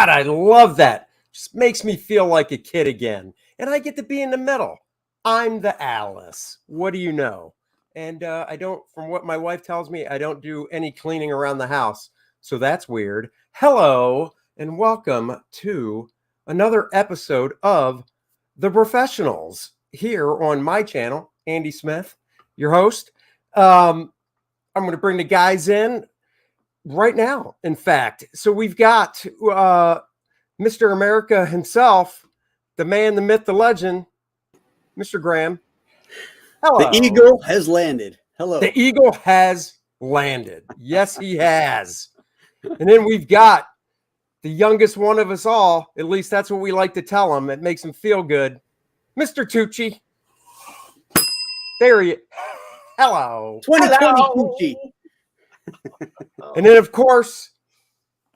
God, I love that. Just makes me feel like a kid again. And I get to be in the middle. I'm the Alice. What do you know? And I don't, from what my wife tells me, I don't do any cleaning around the house. So that's weird. Hello, and welcome to another episode of The Professionals here on my channel, Andy Smith, your host. I'm going to bring the guys in right now, in fact. So we've got Mr. America himself, the man, the myth, the legend, Mr. Graham. Hello. The eagle has landed. Hello. The eagle has landed. Yes, he has. And then we've got the youngest one of us all. At least that's what we like to tell him. It makes him feel good. Mr. Tucci. There he is. Hello. 2020 Tucci. And then, of course,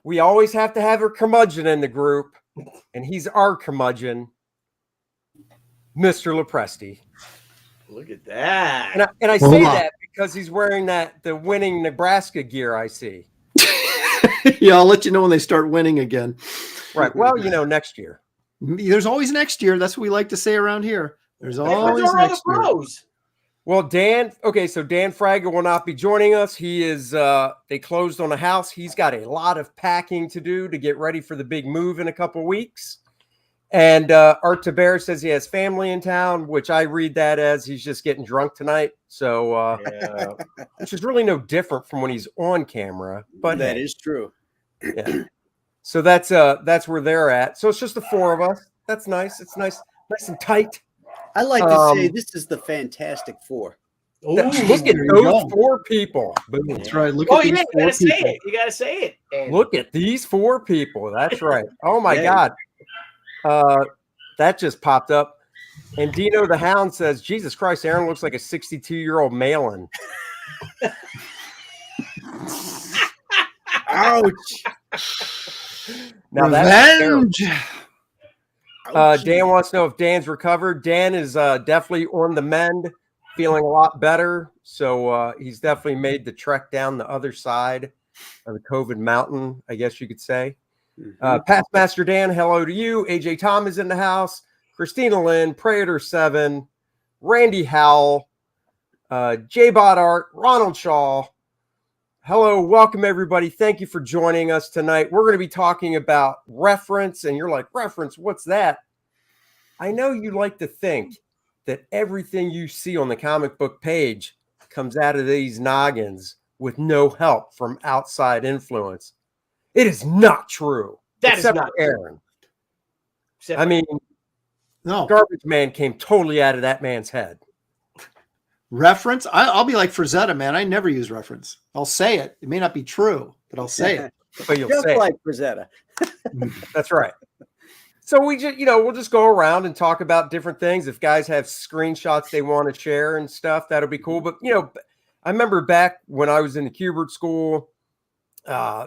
we always have to have a curmudgeon in the group. And he's our curmudgeon, Mr. Lopresti. Look at that. And I say that because he's wearing the winning Nebraska gear I see. Yeah, I'll let you know when they start winning again. Right. Well, next year. There's always next year. That's what we like to say around here. There's always next year. Well, Dan Fraga will not be joining us. He is, they closed on a house. He's got a lot of packing to do to get ready for the big move in a couple of weeks. And Art Taber says he has family in town, which I read that as he's just getting drunk tonight. So, which is really no different from when he's on camera. But that is true. Yeah. So that's where they're at. So it's just the four of us. That's nice. It's nice and tight. I like to say this is the Fantastic Four. Look at those four people. Boom. That's right. Look at these four people. You gotta say it. And look at these four people. That's right. Oh my God. That just popped up. And Dino the Hound says, Jesus Christ, Aaron looks like a 62-year-old Malin. Ouch. Now Revenge. Dan wants to know if Dan's recovered. Dan is definitely on the mend, feeling a lot better. So he's definitely made the trek down the other side of the COVID mountain, I guess you could say. Past Master Dan, hello to you. AJ Tom is in the house. Christina Lynn, Praetor 7, Randy Howell, J-Bot Art, Ronald Shaw. Hello, welcome everybody. Thank you for joining us tonight. We're going to be talking about reference, and you're like, reference, what's that? I know you like to think that everything you see on the comic book page comes out of these noggins with no help from outside influence. It is not true. That is not Aaron. True. I mean, No. Garbage Man came totally out of that man's head. Reference? I'll be like Frazetta, man. I never use reference. I'll say it. It may not be true, but I'll say it. But you'll Just say like Frazetta. That's right. So we just, we'll just go around and talk about different things. If guys have screenshots they want to share and stuff, that'll be cool. But, I remember back when I was in the Kubert school,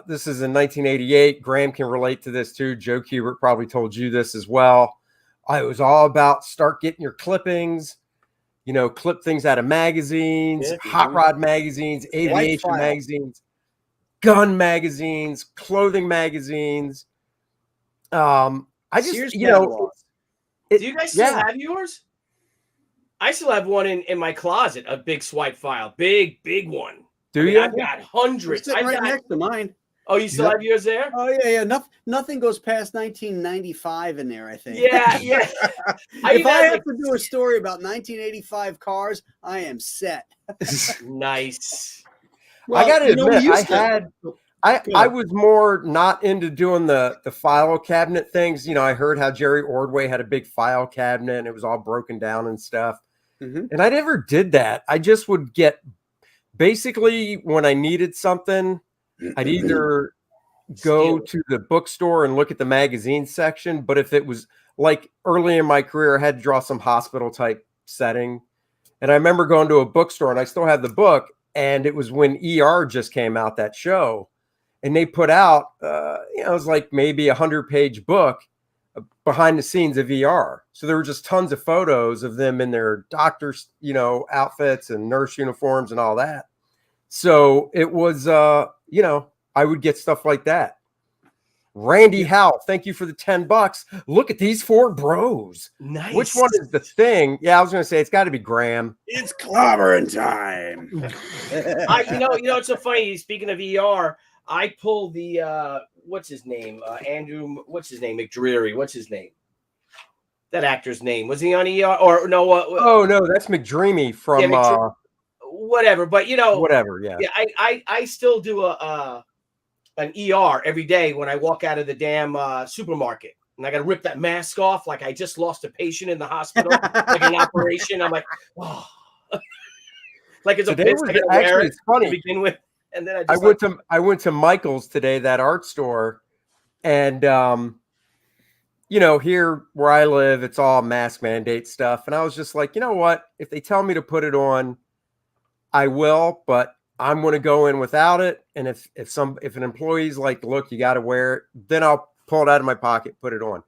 this is in 1988. Graham can relate to this too. Joe Kubert probably told you this as well. I was all about start getting your clippings, clip things out of magazines, hot rod magazines, aviation magazines, gun magazines, clothing magazines. I just, do you guys still have yours? I still have one in my closet, a big swipe file, big one. You? I've got hundreds. It's right next to mine. Oh, you still have yours there? Oh yeah. Nothing goes past 1995 in there, I think. Yeah. If I have to do a story about 1985 cars, I am set. Nice. Well, I got to admit, I was more not into doing the file cabinet things. I heard how Jerry Ordway had a big file cabinet and it was all broken down and stuff. Mm-hmm. And I never did that. I just would get, basically when I needed something, I'd either go to the bookstore and look at the magazine section. But if it was like early in my career, I had to draw some hospital type setting. And I remember going to a bookstore and I still have the book. And it was when ER just came out, that show. And they put out, it was like maybe 100-page book behind the scenes of ER. So there were just tons of photos of them in their doctors, outfits and nurse uniforms and all that. So it was, I would get stuff like that. Randy Howell, thank you for the $10. Look at these 4 bros. Nice. Which one is the thing? Yeah, I was going to say it's got to be Graham. It's clobbering time. You know, it's so funny. Speaking of ER, I pulled the what's his name? Andrew. What's his name? McDreary. What's his name? That actor's name, was he on ER or no? Oh no, that's McDreamy from whatever. But you know, whatever. Yeah. Yeah. I still do an ER every day when I walk out of the damn supermarket, and I got to rip that mask off like I just lost a patient in the hospital, like an operation. I'm like, oh, like it's today was actually it's funny to begin with, and then I went to Michael's today, that art store, and you know, here where I live, it's all mask mandate stuff, and I was just like, you know what? If they tell me to put it on, I will, but I'm going to go in without it. And if an employee's like, look, you got to wear it, then I'll pull it out of my pocket, put it on.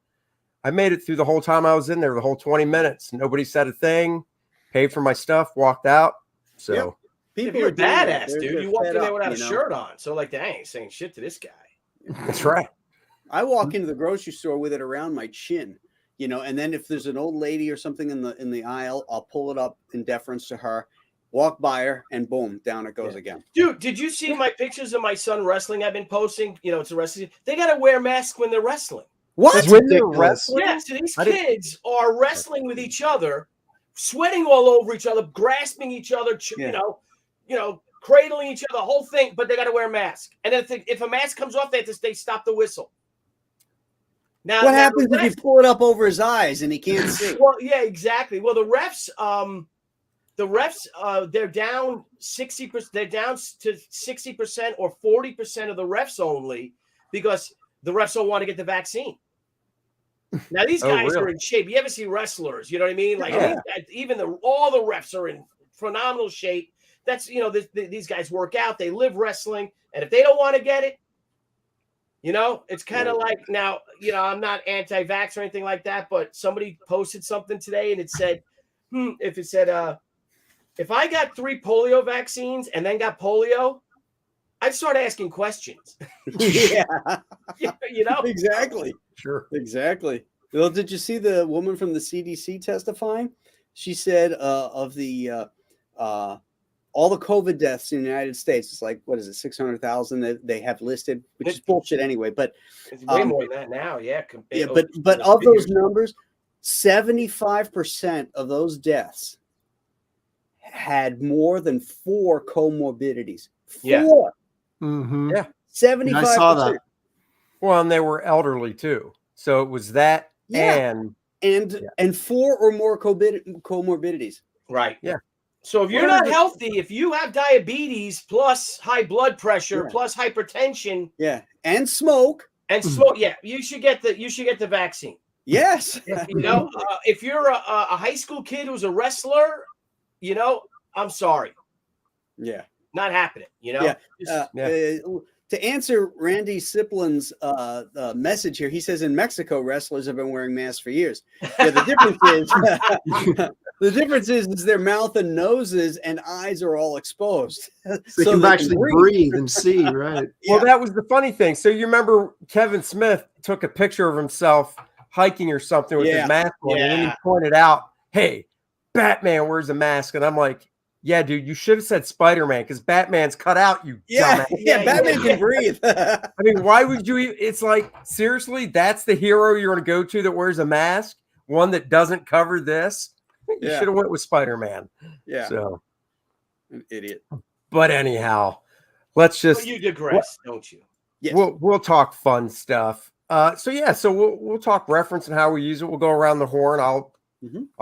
I made it through the whole time I was in there, the whole 20 minutes. Nobody said a thing, paid for my stuff, walked out. So yep. People are badass, dude. You walk in there without a shirt on. So like, they ain't saying shit to this guy. That's right. I walk into the grocery store with it around my chin, you know, and then if there's an old lady or something in the aisle, I'll pull it up in deference to her. Walk by her, and boom, down it goes again. Dude, did you see my pictures of my son wrestling I've been posting? You know, it's a wrestling. They got to wear masks when they're wrestling. What? When they're wrestling? Yeah, so these kids are wrestling with each other, sweating all over each other, grasping each other, you know, cradling each other, the whole thing, but they got to wear a mask. And then if a mask comes off, they stop the whistle. Now, what happens if you pull it up over his eyes and he can't see? Well, yeah, exactly. Well, the refs, they're down 60%. They're down to 60% or 40% of the refs only because the refs don't want to get the vaccine. Now these guys are in shape. You ever see wrestlers? You know what I mean? Like all the refs are in phenomenal shape. That's these guys work out. They live wrestling, and if they don't want to get it, you know, it's kind of like now. You know, I'm not anti-vax or anything like that, but somebody posted something today, and it said, if I got 3 polio vaccines and then got polio, I'd start asking questions. Yeah. You know? Exactly. Sure. Exactly. Well, did you see the woman from the CDC testifying? She said of the all the COVID deaths in the United States, it's like, what is it, 600,000 that they have listed, which is bullshit anyway. But it's way more than that now. Yeah. But of those numbers, 75% of those deaths had more than 4 comorbidities. 4. Yeah. Mm-hmm. Yeah. 75%. I saw that. Well, and they were elderly too. So it was that and 4 or more comorbidities. Right. Yeah. So if you're not healthy, if you have diabetes plus high blood pressure plus hypertension, and smoke, you should get the vaccine. Yes. You know, if you're a high school kid who's a wrestler, you know, I'm sorry. Yeah. Not happening, you know? To answer Randy Siplin's message here, he says in Mexico, wrestlers have been wearing masks for years. Yeah, the difference is their mouth and noses and eyes are all exposed. They can actually breathe and see, right? Well, that was the funny thing. So you remember Kevin Smith took a picture of himself hiking or something with his mask on, and then he pointed out, hey, Batman wears a mask. And I'm like, yeah, dude, you should have said Spider-Man because Batman's cut out, you dumbass. Yeah, Batman can breathe. I mean, why would you? It's like, seriously, that's the hero you're going to go to that wears a mask? One that doesn't cover this? You should have went with Spider-Man. Yeah. So, an idiot. But anyhow, let's just. Well, you digress, don't you? Yes. We'll talk fun stuff. So we'll talk reference and how we use it. We'll go around the horn. I'll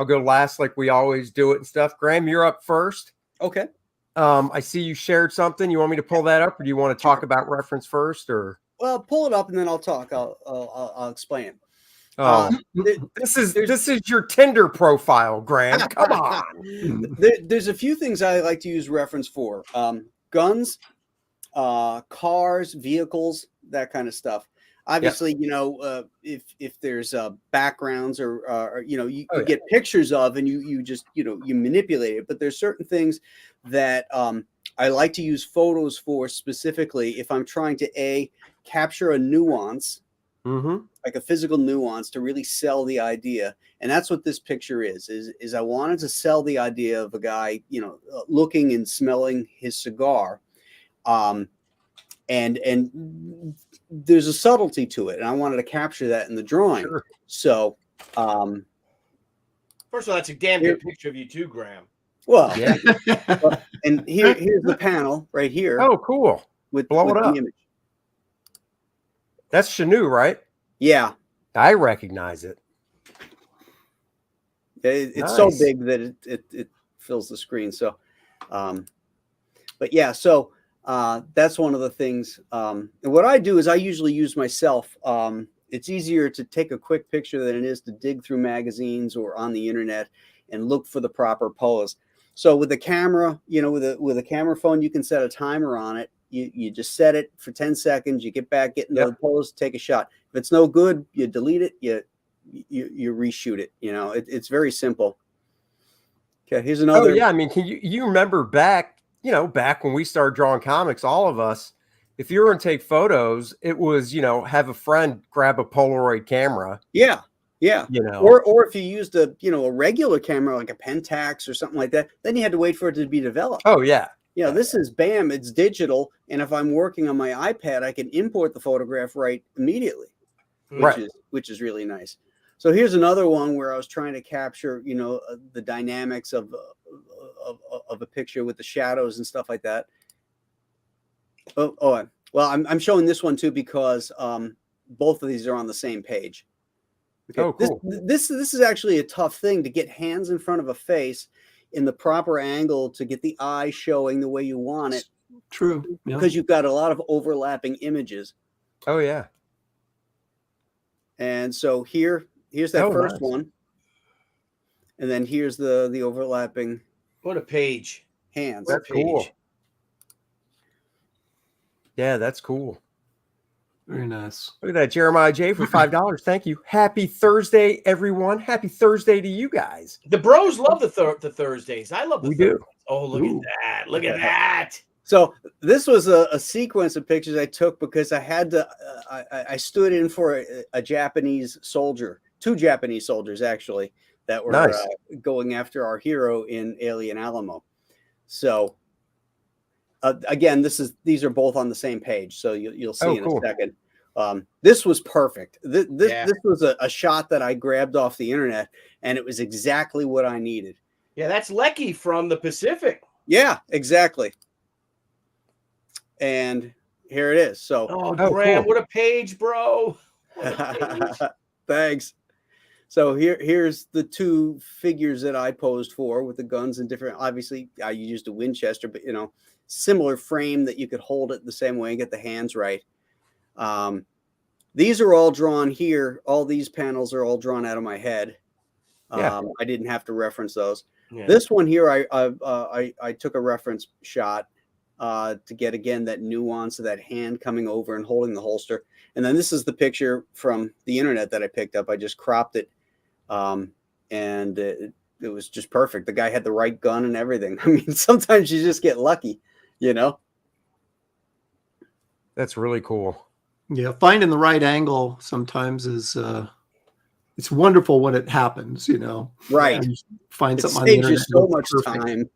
go last like we always do it and stuff. Graham, you're up first. Okay. I see you shared something. You want me to pull that up, or do you want to talk about reference first? Or pull it up and then I'll talk. I'll explain. This is your Tinder profile, Graham. Come on. There's a few things I like to use reference for: guns, cars, vehicles, that kind of stuff. Obviously, you know, if there's backgrounds or you know, you get pictures of and you just, you know, you manipulate it. But there's certain things that I like to use photos for specifically if I'm trying to capture a nuance like a physical nuance to really sell the idea. And that's what this picture is I wanted to sell the idea of a guy, you know, looking and smelling his cigar. And there's a subtlety to it, and I wanted to capture that in the drawing. Sure. So, first of all, that's a damn good picture of you too, Graham. Well, yeah. And here's the panel right here. Oh, cool. With Blow it up. the image. That's Chanu, right? Yeah. I recognize it. It's nice. So big that it fills the screen. So, but yeah, so that's one of the things. And what I do is I usually use myself. It's easier to take a quick picture than it is to dig through magazines or on the internet and look for the proper pose. So with the camera, you know, with a camera phone, you can set a timer on it. You just set it for 10 seconds. You get back, get into the pose, take a shot. If it's no good, you delete it. You reshoot it. You know, it's very simple. Okay, here's another. Oh yeah, I mean, can you remember back? You know, back when we started drawing comics, all of us, if you were going to take photos, it was, you know, have a friend grab a Polaroid camera. Yeah. Yeah. You know, or if you used a regular camera like a Pentax or something like that, then you had to wait for it to be developed. Oh yeah. You know, this is bam, it's digital, and if I'm working on my iPad, I can import the photograph right immediately, which is really nice. So here's another one where I was trying to capture, you know, the dynamics of a picture with the shadows and stuff like that. Well, I'm showing this one too because both of these are on the same page. Okay. Oh, cool. This is actually a tough thing to get hands in front of a face in the proper angle to get the eye showing the way you want it. True. Because you've got a lot of overlapping images. Oh yeah. And so here's that first one. And then here's the overlapping. What a page. Hands. That's cool. Yeah, that's cool. Very nice. Look at that, Jeremiah J for $5. Thank you. Happy Thursday, everyone. Happy Thursday to you guys. The bros love the Thursdays. I love the Thursdays. Do. Oh, look at that. Look at that. So this was a sequence of pictures I took because I had to, I stood in for a Japanese soldier, 2 Japanese soldiers actually, that were going after our hero in Alien Alamo. So again, these are both on the same page, so you'll see in a second. This was perfect. This was a shot that I grabbed off the internet, and it was exactly what I needed. Yeah, that's Lecky from the Pacific. Yeah, exactly. And here it is. So, Graham, what a page, bro. What a page. Thanks. So here's the 2 figures that I posed for with the guns and different. Obviously, I used a Winchester, but you know, similar frame that you could hold it the same way and get the hands right. These are all drawn here. All these panels are all drawn out of my head. I didn't have to reference those. Yeah. This one here, I took a reference shot to get again that nuance of that hand coming over and holding the holster. And then this is the picture from the internet that I picked up. I just cropped it, and it was just perfect. The guy had the right gun and everything. I mean, sometimes you just get lucky, you know. That's really cool. Yeah, finding the right angle sometimes is it's wonderful when it happens, you know. Right. You find something on the internet. So much time.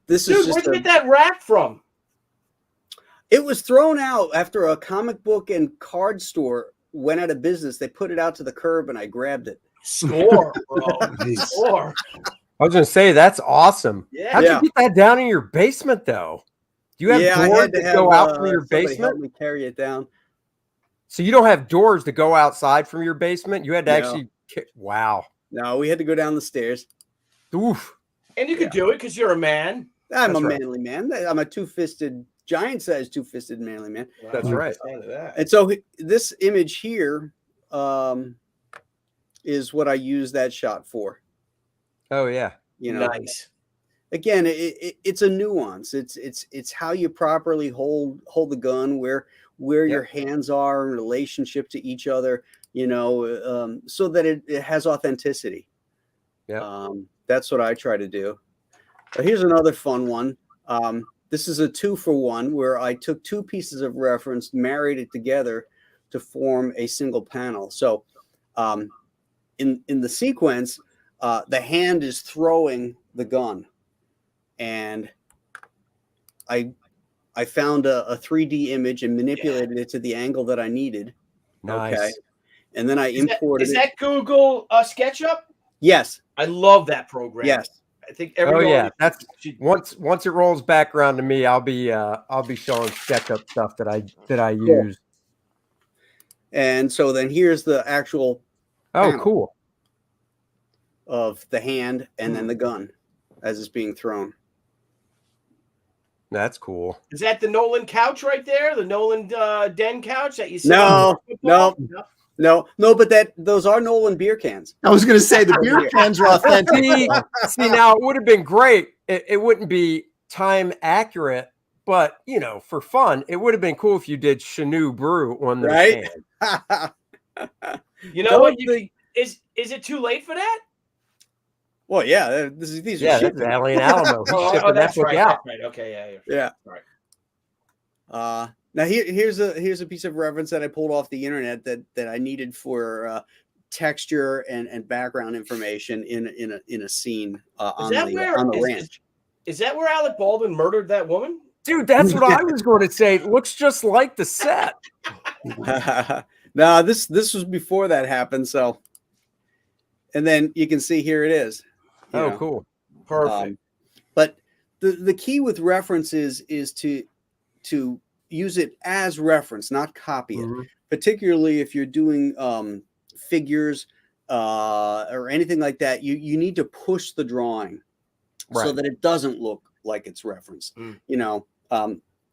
This is just where'd you get that rack from? It was thrown out after a comic book and card store went out of business. They put it out to the curb, and I grabbed it. Score, bro. Score. I was going to say, that's awesome. Yeah. How'd you get that down in your basement, though? Do you have doors that go out from your basement? Help me carry it down. So you don't have doors to go outside from your basement? You had to actually... Wow. No, we had to go down the stairs. Oof. And you could do it because you're a man. I'm a manly man. I'm a giant-sized two-fisted manly man. Wow. That's right. And so this image here is what I use that shot for. Oh yeah, you know. Nice. Again, it's a nuance. It's how you properly hold the gun, where your hands are in relationship to each other. You know, so that it has authenticity. Yeah. That's what I try to do. Here's another fun one. this is a 2-for-1 where I took two pieces of reference, married it together to form a single panel. So in the sequence, the hand is throwing the gun, and I found a 3D image and manipulated it to the angle that I needed. Nice. Okay. And then I imported it. Is that Google SketchUp? Yes. I love that program. Yes. I think everyone. Oh yeah, that's once it rolls back around to me, I'll be showing SketchUp stuff that I use. And so then here's the actual cool of the hand and then the gun as it's being thrown. That's cool. Is that the Nolan couch right there? The Nolan den couch that you see? No. But those are Nolan beer cans. I was going to say the beer cans are authentic. See, now it would have been great. It wouldn't be time accurate, but for fun, it would have been cool if you did Chenu Brew on the right. You know what? Is it too late for that? Well, yeah. These are that's Alien Alamo. That's right. Out. That's right. Okay. Yeah. Right. Now here's a piece of reference that I pulled off the internet that I needed for texture and background information in a scene on the ranch. Is that where Alec Baldwin murdered that woman? Dude, that's what I was going to say. It looks just like the set. No, this was before that happened. So, and then you can see here it is. Cool, perfect. But the key with references is to use it as reference, not copy it. Particularly if you're doing figures or anything like that, you need to push the drawing so that it doesn't look like it's referenced.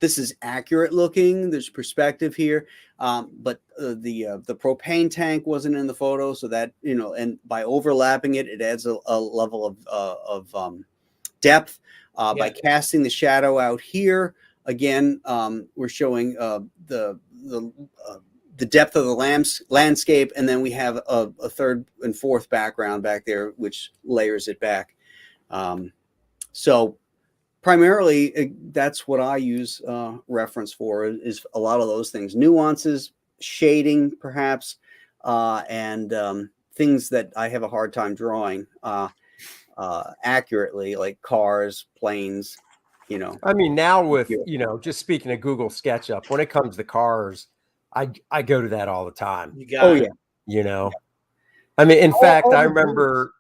This is accurate looking. There's perspective here, but the propane tank wasn't in the photo, so that and by overlapping it adds a level of depth. By casting the shadow out here, again, we're showing the depth of the landscape, and then we have a third and fourth background back there, which layers it back. So primarily, that's what I use reference for, is a lot of those things, nuances, shading, perhaps, and things that I have a hard time drawing accurately, like cars, planes. I mean, now with just speaking of Google SketchUp, when it comes to cars, I go to that all the time. You got it. I mean, in fact, I remember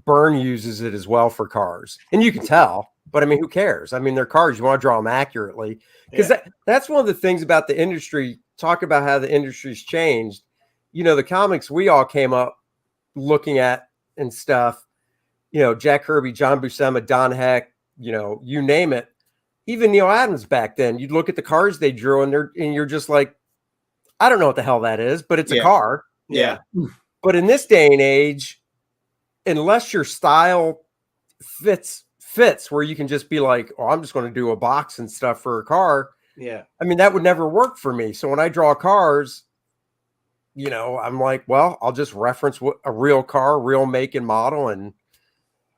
Byrne uses it as well for cars, and you can tell. But I mean, who cares? I mean, they're cars. You want to draw them accurately, because that's one of the things about the industry. Talk about how the industry's changed. The comics we all came up looking at and stuff. Jack Kirby, John Buscema, Don Heck, you name it. Even Neil Adams back then, you'd look at the cars they drew and you're just like, I don't know what the hell that is, but it's a car. Yeah. But in this day and age, unless your style fits where you can just be like, oh, I'm just going to do a box and stuff for a car. Yeah. I mean, that would never work for me. So when I draw cars, I'm like, well, I'll just reference a real car, real make and model, and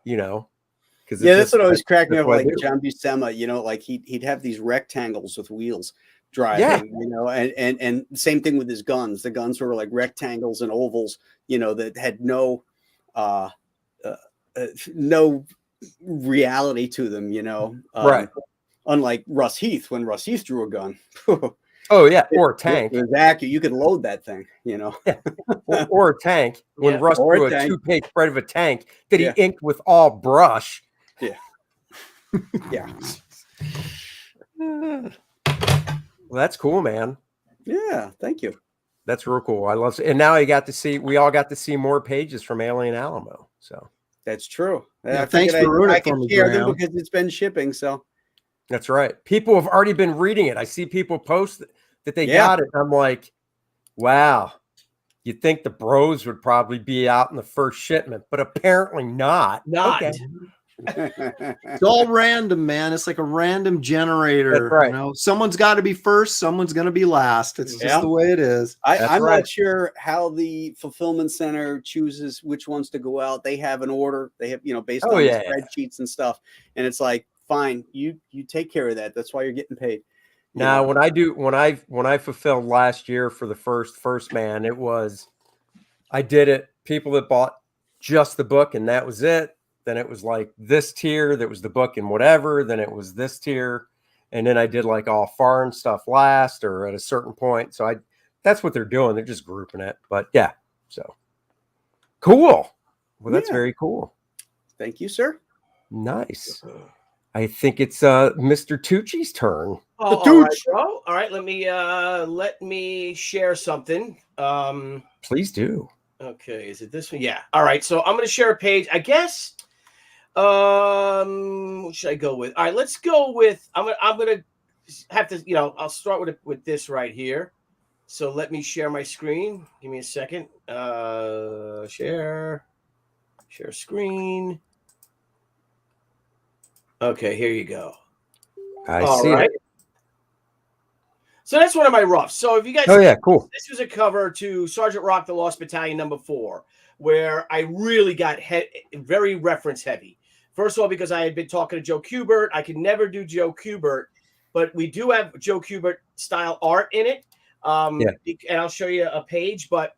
because that's what always cracked me up. Like John Buscema, like he'd have these rectangles with wheels driving, and same thing with his guns. The guns were like rectangles and ovals, that had no reality to them, right. Unlike Russ Heath, when Russ Heath drew a gun. Oh yeah, or a tank. It was accurate. You could load that thing, or a tank. When Russ drew a 2-page spread of a tank that he inked with all brush. Yeah. Yeah. Well, that's cool, man. Yeah, thank you. That's real cool. I love it. And now we all got to see more pages from Alien Alamo. So that's true. Yeah, thanks for ruining it for me, Graham. Because it's been shipping. So that's right. People have already been reading it. I see people post that they got it. I'm like, wow. You'd think the bros would probably be out in the first shipment, but apparently not. Okay. It's all random, man. It's like a random generator. That's right. Someone's got to be first, someone's going to be last. It's just the way it is. I'm not sure how the fulfillment center chooses which ones to go out. They have an order. They have, based on the spreadsheets and stuff. And it's like fine. You take care of that. That's why you're getting paid. Now, when I fulfilled last year for the first man, I did it. People that bought just the book and that was it. Then it was like this tier that was the book and whatever. Then it was this tier, and then I did like all foreign stuff last or at a certain point. So that's what they're doing. They're just grouping it. But yeah, so cool. Well, that's very cool. Thank you, sir. Nice. I think it's Mr. Tucci's turn. Oh, all right, bro. All right, let me share something. Please do. Okay, is it this one? Yeah. All right, so I'm going to share a page. I guess. What should I go with? All right, let's go with. I'm gonna have to. I'll start with this right here. So let me share my screen. Give me a second. Share screen. Okay, here you go. I see it. So that's one of my roughs. So if you guys, cool. This was a cover to Sergeant Rock: The Lost Battalion #4, where I really got very reference heavy. First of all, because I had been talking to Joe Kubert, I could never do Joe Kubert, but we do have Joe Kubert style art in it. And I'll show you a page, but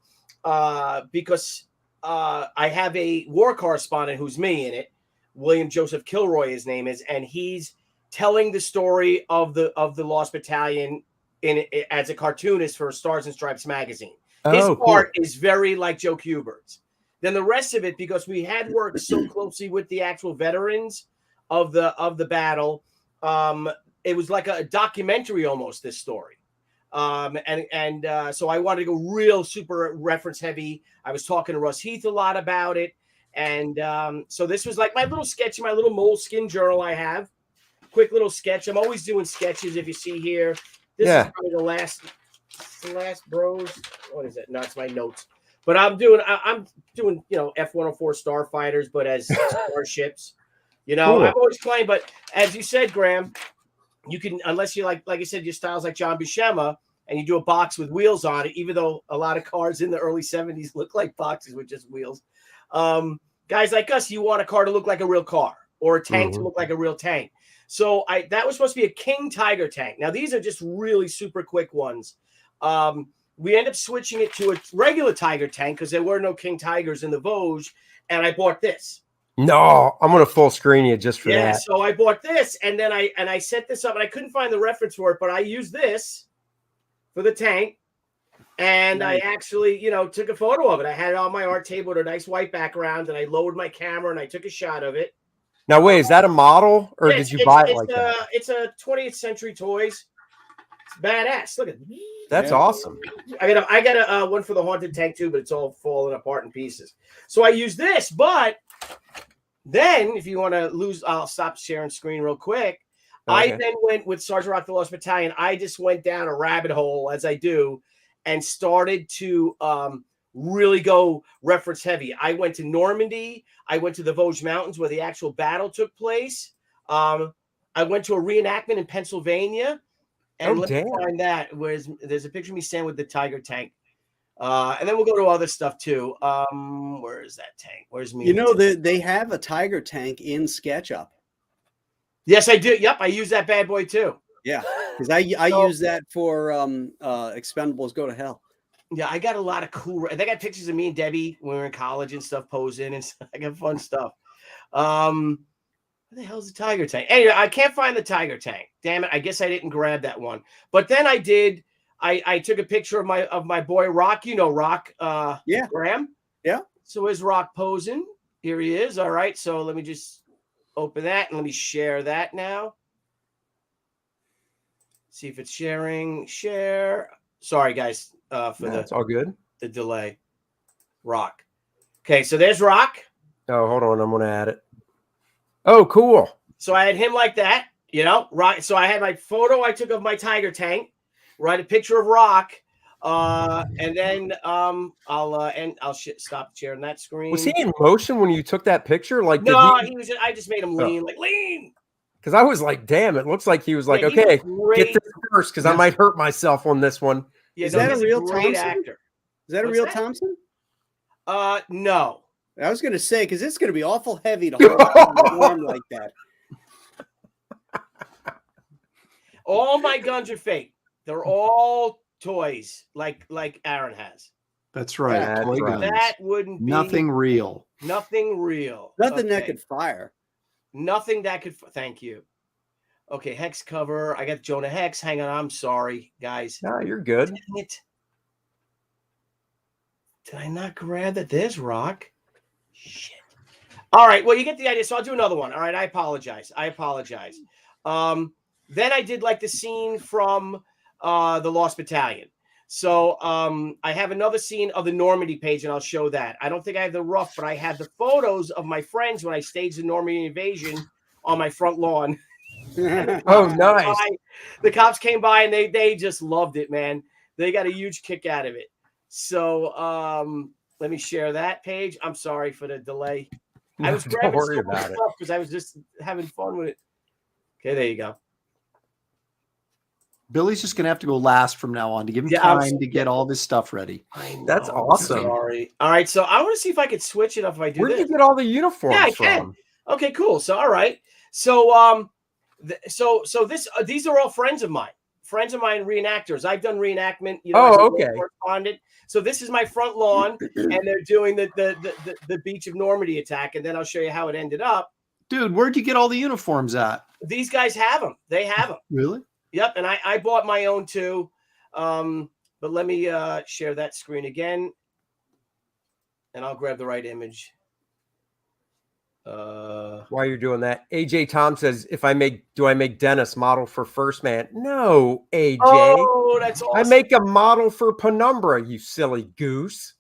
because I have a war correspondent who's me in it, William Joseph Kilroy, his name is, and he's telling the story of the Lost Battalion as a cartoonist for Stars and Stripes magazine. His art is very like Joe Kubert's. Then the rest of it, because we had worked so closely with the actual veterans of the battle, it was like a documentary almost, this story. So I wanted to go real super reference heavy. I was talking to Russ Heath a lot about it. And so this was like my little sketch in my little moleskin journal I have. Quick little sketch. I'm always doing sketches, if you see here. This is probably the last bros. What is it? No, it's my notes. But I'm doing F-104 starfighters, but as starships. Cool. I've always claimed, but as you said, Graham, you can, unless you like I said, your style's like John Buscema, and you do a box with wheels on it, even though a lot of cars in the early 70s look like boxes with just wheels. Guys like us, you want a car to look like a real car or a tank to look like a real tank. So that was supposed to be a King Tiger tank. Now, these are just really super quick ones. We end up switching it to a regular Tiger tank because there were no King Tigers in the Vosges, and I bought this. No, I'm going to full screen you just for that. Yeah, so I bought this, and then I set this up, and I couldn't find the reference for it, but I used this for the tank, and I actually, took a photo of it. I had it on my art table with a nice white background, and I lowered my camera, and I took a shot of it. Now, wait, is that a model, or did you buy it like that? It's a 20th Century Toys. It's badass. Look at that. That's awesome. I got a one for the haunted tank too, but it's all falling apart in pieces. So I use this, but then if you want to I'll stop sharing screen real quick. Okay. I then went with Sergeant Rock: The Lost Battalion. I just went down a rabbit hole, as I do, and started to really go reference heavy. I went to Normandy. I went to the Vosges Mountains where the actual battle took place. I went to a reenactment in Pennsylvania. And let me find that. There's a picture of me standing with the Tiger tank. And then we'll go to other stuff too. Where is that tank? Where's me? They have a Tiger tank in SketchUp. Yes, I do. Yep, I use that bad boy too. Yeah, because I use that for Expendables Go to Hell. Yeah, I got a lot of cool. They got pictures of me and Debbie when we were in college and stuff, posing and stuff. I got fun stuff. Where the hell's the Tiger tank? Anyway, I can't find the Tiger tank. Damn it! I guess I didn't grab that one. But then I did. I took a picture of my boy Rock. Rock. Graham. Yeah. So is Rock posing? Here he is. All right. So let me just open that and let me share that now. See if it's sharing. Share. Sorry, guys. It's all good. The delay. Rock. Okay. So there's Rock. Oh, hold on. I'm going to add it. Oh, cool. So I had him like that, right. So I had my photo I took of my Tiger tank, right? A picture of Rock. And then I'll stop sharing that screen. Was he in motion when you took that picture? Like, no, I just made him lean, lean. Because I was like, damn, it looks like he was like, okay, get this first because I might hurt myself on this one. Yeah, is that a real Thompson? Actor. Is that a real Thompson? No. I was going to say, because it's going to be awful heavy to hold on like that. All my guns are fake. They're all toys, like Aaron has. That's right. That's Toy right. guns. That wouldn't be Nothing real. Nothing real. Nothing that could fire. Nothing that could. Thank you. Okay, hex cover. I got Jonah Hex. Hang on. I'm sorry, guys. No, you're good. Dang it. Did I not grab that? There's Rock. Shit. All right. Well, you get the idea. So I'll do another one. All right. I apologize. Then I did like the scene from the Lost Battalion. So I have another scene of the Normandy page, and I'll show that. I don't think I have the rough, but I have the photos of my friends when I staged the Normandy invasion on my front lawn. Oh, nice. The cops came by, and they just loved it, man. They got a huge kick out of it. So let me share that page. I'm sorry for the delay. I was grabbing so much stuff because I was just having fun with it. Okay, there you go. Billy's just going to have to go last from now on to give him time to get all this stuff ready. That's awesome. Sorry. All right, so I want to see if I could switch it up if I do Where this. did you get all the uniforms I from? can. Okay, cool. So, all right. So, these are all friends of mine. Friends of mine, reenactors. I've done reenactment. You know, okay. Correspondent. So this is my front lawn, and they're doing the Beach of Normandy attack, and then I'll show you how it ended up. Dude, where'd you get all the uniforms at? These guys have them. They have them. Really? Yep, and I bought my own too. But let me share that screen again, and I'll grab the right image. While you're doing that, AJ Tom says, do I make Dennis model for First Man? No, AJ. Oh, that's awesome. I make a model for Penumbra, you silly goose.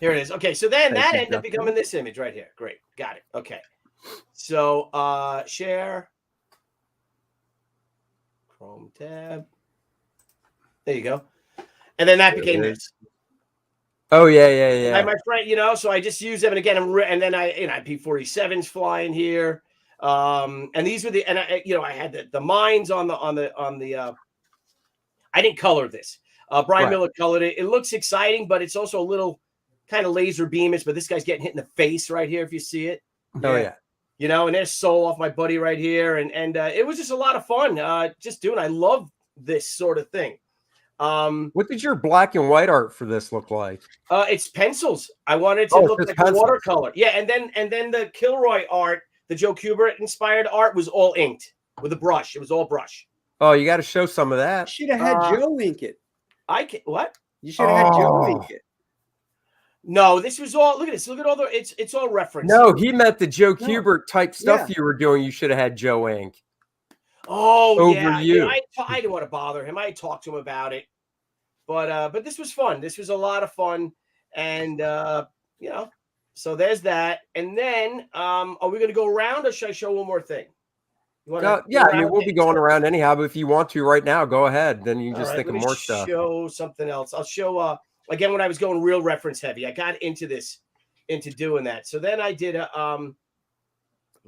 Here it is. Okay, so then that ended up becoming this image right here. Great. Got it. Okay. So share. Chrome tab. There you go. And then that became this. Oh, yeah. And my friend, so I just use them, and again, and then I P-47s flying here, and these were I had the mines on the. I didn't color this. Brian Miller colored it. It looks exciting, but it's also a little kind of laser beamish. But this guy's getting hit in the face right here, if you see it. Oh yeah. And there's Soul off my buddy right here, and it was just a lot of fun. Just doing. I love this sort of thing. What did your black and white art for this look like? It's pencils. I wanted it to look like a watercolor. Yeah, and then the Kilroy art, the Joe Kubert inspired art, was all inked with a brush. It was all brush. Oh, you got to show some of that. You should have had Joe ink it. What? You should have had Joe ink it. No, this was all. Look at this. Look at all the. It's all reference. No, he meant the Joe Kubert type stuff you were doing. You should have had Joe ink. Oh, over you. I didn't want to bother him. I talked to him about it, but this was fun. This was a lot of fun, and so there's that. And then, are we going to go around, or should I show one more thing? Yeah, I mean, we'll be going around anyhow. But if you want to right now, go ahead. Then you can just think of more stuff. Show something else. I'll show again when I was going real reference heavy. I got into doing that. So then I did let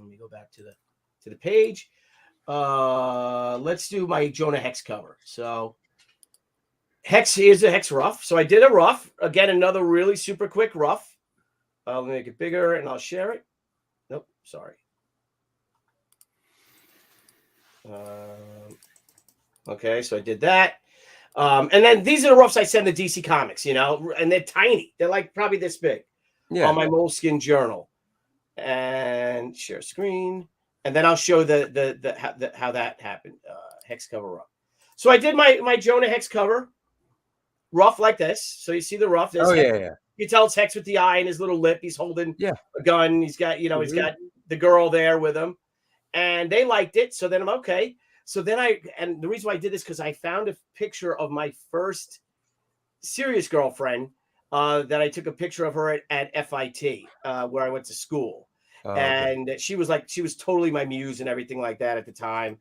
me go back to the page. Let's do my Jonah Hex cover. So here's a Hex rough. So I did a rough. Again, another really super quick rough. Let me make it bigger and I'll share it. Nope, sorry. Okay, so I did that. And then these are the roughs I send to DC Comics, and they're tiny. They're like probably this big on my Moleskin journal. And share screen. And then I'll show the how that happened. Hex cover rough. So I did my Jonah Hex cover rough like this. So you see the rough. Oh, Hex. yeah. You tell it's Hex with the eye and his little lip. He's holding a gun. He's got, he's got the girl there with him. And they liked it. So then I'm okay. So then and the reason why I did this, because I found a picture of my first serious girlfriend that I took a picture of her at FIT, where I went to school. Oh, and okay. She was totally my muse and everything like that at the time.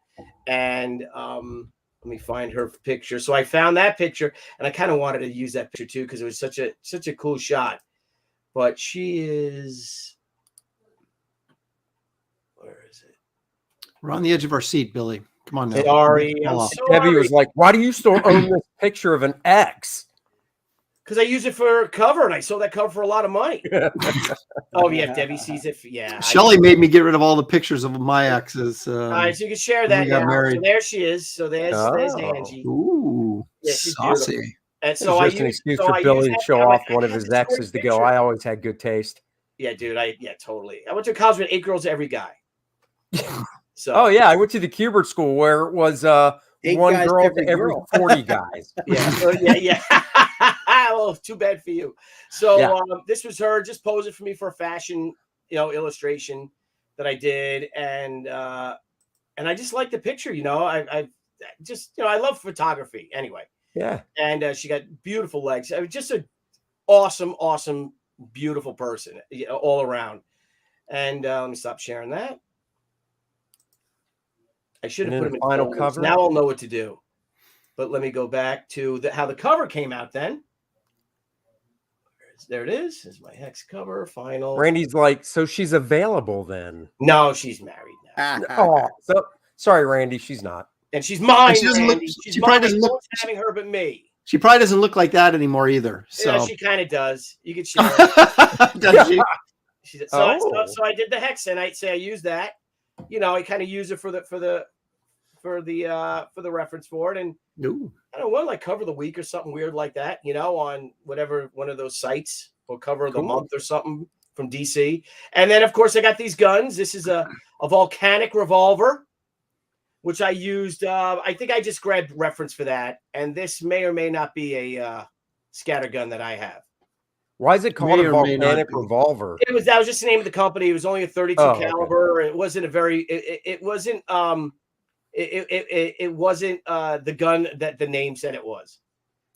And let me find her picture. So I found that picture, and I kind of wanted to use that picture too, because it was such a cool shot. But she is, where is it? We're on the edge of our seat, Billy. Come on now. Sorry, Debbie was like, "Why do you still own this picture of an ex?" Because I use it for cover, and I sold that cover for a lot of money. Oh yeah, Debbie sees it. Yeah, Shelly made me get rid of all the pictures of my exes. All right, so you can share that now. So there she is. So there's Angie. Ooh, yeah, she's saucy. Beautiful. And So I use an excuse for Billy to show off one of his exes to go, I always had good taste. Yeah, dude. Totally. I went to college with 8 girls every guy. So. Oh yeah, I went to the Kubert school where it was 1 girl to every 40 guys. Yeah. Well, too bad for you. So this was her just posing for me for a fashion, illustration that I did, and I just like the picture. I just I love photography anyway. Yeah. And she got beautiful legs. I was just an awesome, beautiful person all around. And let me stop sharing that. I should have put them in final cover. Now I'll know what to do. But let me go back to how the cover came out then. There it is. This is my hex cover final. Randy's like, so she's available then? No, she's married now. Oh, so sorry, Randy, she's not. And she's mine. She doesn't look. She probably doesn't look. Having her, but me. She probably doesn't look like that anymore either. So yeah, she kind of does. You could share it. Does she? So I did the hex, and I'd say I use that. I kind of use it for the reference for it, and I don't know, like cover the week or something weird like that. On whatever one of those sites, or cover the month or something from DC. And then of course I got these guns. This is a volcanic revolver, which I used. I think I just grabbed reference for that. And this may or may not be a scatter gun that I have. Why is it called a volcanic revolver? That was just the name of the company. It was only a 32 caliber. Okay. It wasn't a very. It wasn't. It wasn't the gun that the name said it was.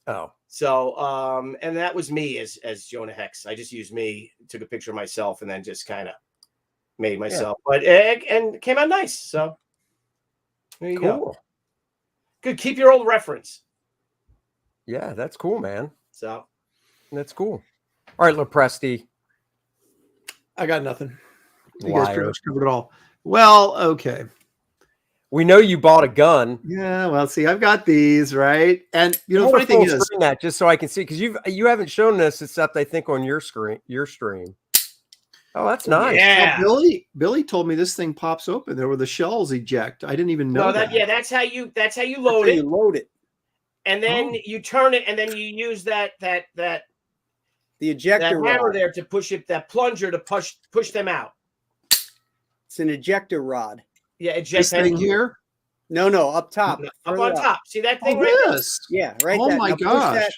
Oh. So and that was me as Jonah Hex. I just used me, took a picture of myself, and then just kind of made myself. But and it came out nice. So. There you go. Good. Keep your old reference. Yeah, that's cool, man. So that's cool. All right, Lopresti. I got nothing. You Liar. guys pretty much covered it all. Well, okay. We know you bought a gun. Yeah, well, see, I've got these, right? And the funny thing is, that just so I can see, because you haven't shown this except I think on your stream. Oh, that's nice. Yeah. Well, Billy told me this thing pops open there where the shells eject. I didn't even know that. Yeah, that's how you load it. You load it. And then you turn it, and then you use the ejector hammer rod there to push it, that plunger to push them out. It's an ejector rod. Yeah, this thing here. No, up top. Up on top. See that thing right there? Yeah, right. Oh my gosh!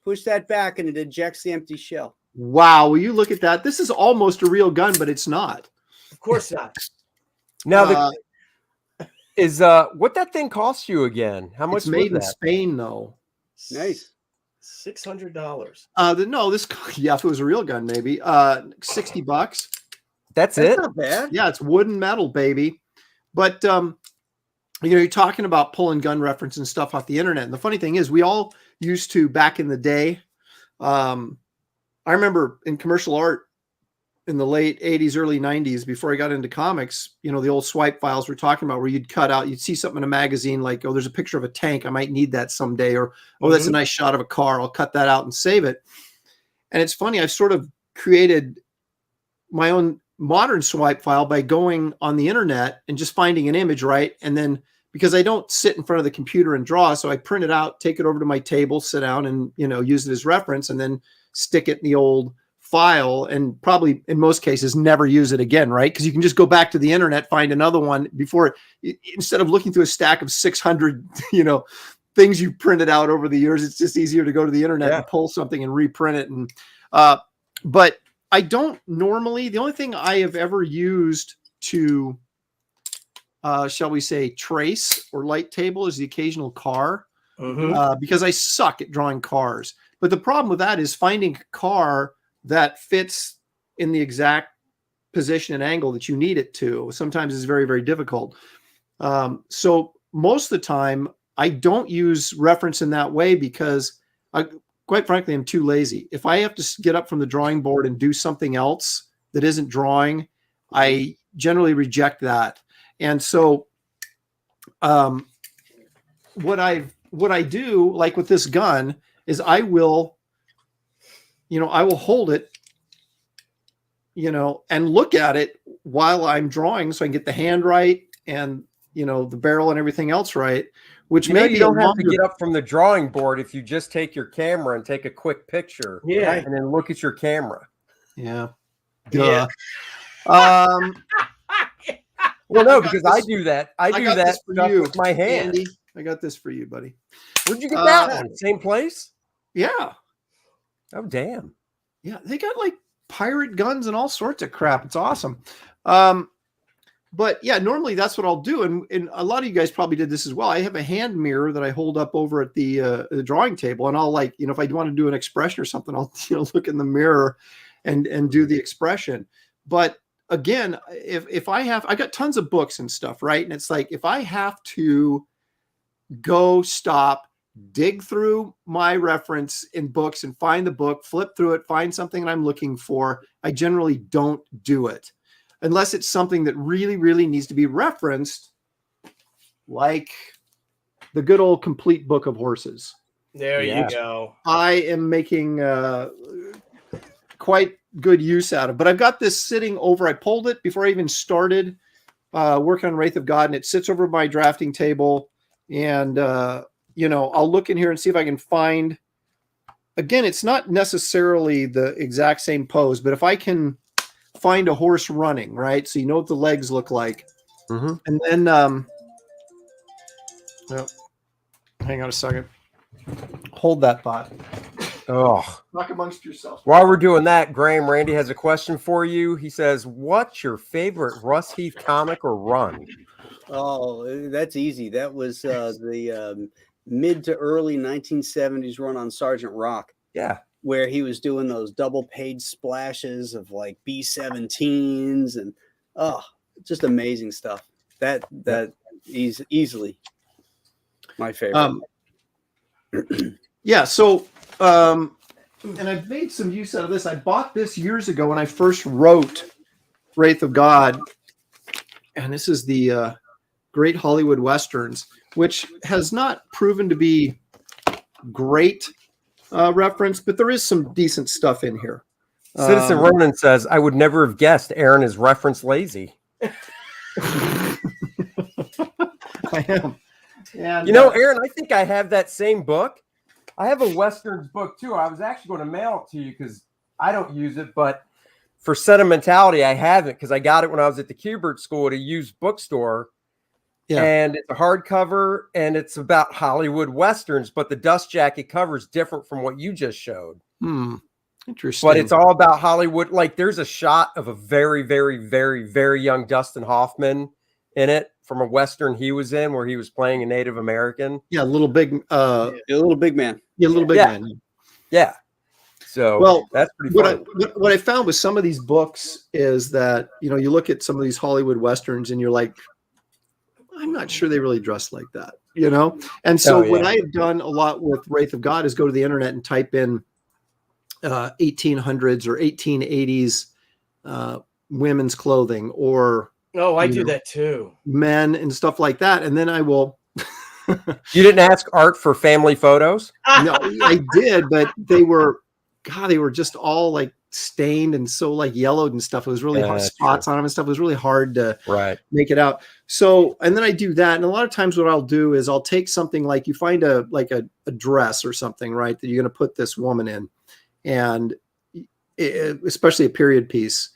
Push that back, and it ejects the empty shell. Wow, will you look at that? This is almost a real gun, but it's not. Of course not. Now, is what that thing cost you again? How much? It's made in Spain, though. Nice. $600. No, if it was a real gun, maybe $60. That's it. Not bad. Yeah, it's wood and metal, baby. But you're talking about pulling gun reference and stuff off the internet. And the funny thing is, we all used to back in the day. I remember in commercial art in the late 80s, early 90s, before I got into comics, the old swipe files we're talking about where you'd cut out, you'd see something in a magazine like, oh, there's a picture of a tank. I might need that someday. Or, oh, that's a nice shot of a car. I'll cut that out and save it. And it's funny. I've sort of created my own modern swipe file by going on the internet and just finding an image, right? And then because I don't sit in front of the computer and draw, so I print it out, take it over to my table, sit down and, use it as reference and then stick it in the old file and probably in most cases never use it again, right? Because you can just go back to the internet, find another one instead of looking through a stack of 600, things you printed out over the years. It's just easier to go to the internet and pull something and reprint it. And but I don't normally. The only thing I have ever used to, shall we say, trace or light table is the occasional car, because I suck at drawing cars. But the problem with that is finding a car that fits in the exact position and angle that you need it to. Sometimes it's very, very difficult. So most of the time, I don't use reference in that way because, quite frankly, I'm too lazy. If I have to get up from the drawing board and do something else that isn't drawing, I generally reject that. And so what I do, like with this gun, is I will I will hold it, and look at it while I'm drawing so I can get the hand right and, the barrel and everything else right, which maybe you don't have to get up from the drawing board if you just take your camera and take a quick picture. Yeah. And then look at your camera. Yeah. Yeah. Well, no, because I do that. I do that stuff with my hand. Andy, I got this for you, buddy. Where'd you get that one? Same place? Yeah. Oh, damn. Yeah. They got like pirate guns and all sorts of crap. It's awesome. But yeah, normally that's what I'll do. And a lot of you guys probably did this as well. I have a hand mirror that I hold up over at the drawing table, and I'll if I want to do an expression or something, I'll, look in the mirror and do the expression. But again, if I got tons of books and stuff, right? And it's like, if I have to go stop, dig through my reference in books and find the book, flip through it, find something that I'm looking for, I generally don't do it unless it's something that really, really needs to be referenced, like the good old complete book of horses. There you go. I am making quite good use out of, but I've got this sitting over. I pulled it before I even started working on Wraith of God, and it sits over my drafting table. And I'll look in here and see if I can find. Again, it's not necessarily the exact same pose, but if I can find a horse running, right? So what the legs look like, and then well, hang on a second. Hold that thought. Oh, talk amongst yourselves. While we're doing that, Graham, Randy has a question for you. He says, "What's your favorite Russ Heath comic or run?" Oh, that's easy. That was the mid to early 1970s run on Sergeant Rock. Yeah, where he was doing those double page splashes of like B-17s and just amazing stuff. That is easily my favorite. Yeah. So, and I've made some use out of this. I bought this years ago when I first wrote Wraith of God, and this is the Great Hollywood Westerns, which has not proven to be great reference, but there is some decent stuff in here. Citizen Ronan says, "I would never have guessed Aaron is reference lazy." I am. And, Aaron, I think I have that same book. I have a Westerns book too. I was actually going to mail it to you because I don't use it, but for sentimentality, I have it because I got it when I was at the Kubert School at a used bookstore. Yeah. And it's a hardcover, and it's about Hollywood Westerns, but the dust jacket cover is different from what you just showed. Interesting. But it's all about Hollywood. Like, there's a shot of a very, very, very, very young Dustin Hoffman in it from a Western he was in where he was playing a Native American. Yeah, little big man. Yeah, little big man. Yeah. So that's pretty fun. What I found with some of these books is that, you look at some of these Hollywood Westerns and you're like, I'm not sure they really dress like that, And so what I have done a lot with Wraith of God is go to the internet and type in 1800s or 1880s women's clothing or I do that too. Men and stuff like that. And then I will. You didn't ask Art for family photos? No, I did, but they were just all like stained and so like yellowed and stuff. It was really hard, spots on them and stuff. It was really hard to make it out. So, and then I do that. And a lot of times what I'll do is I'll take something like you find a dress or something, right, that you're going to put this woman in, and especially a period piece.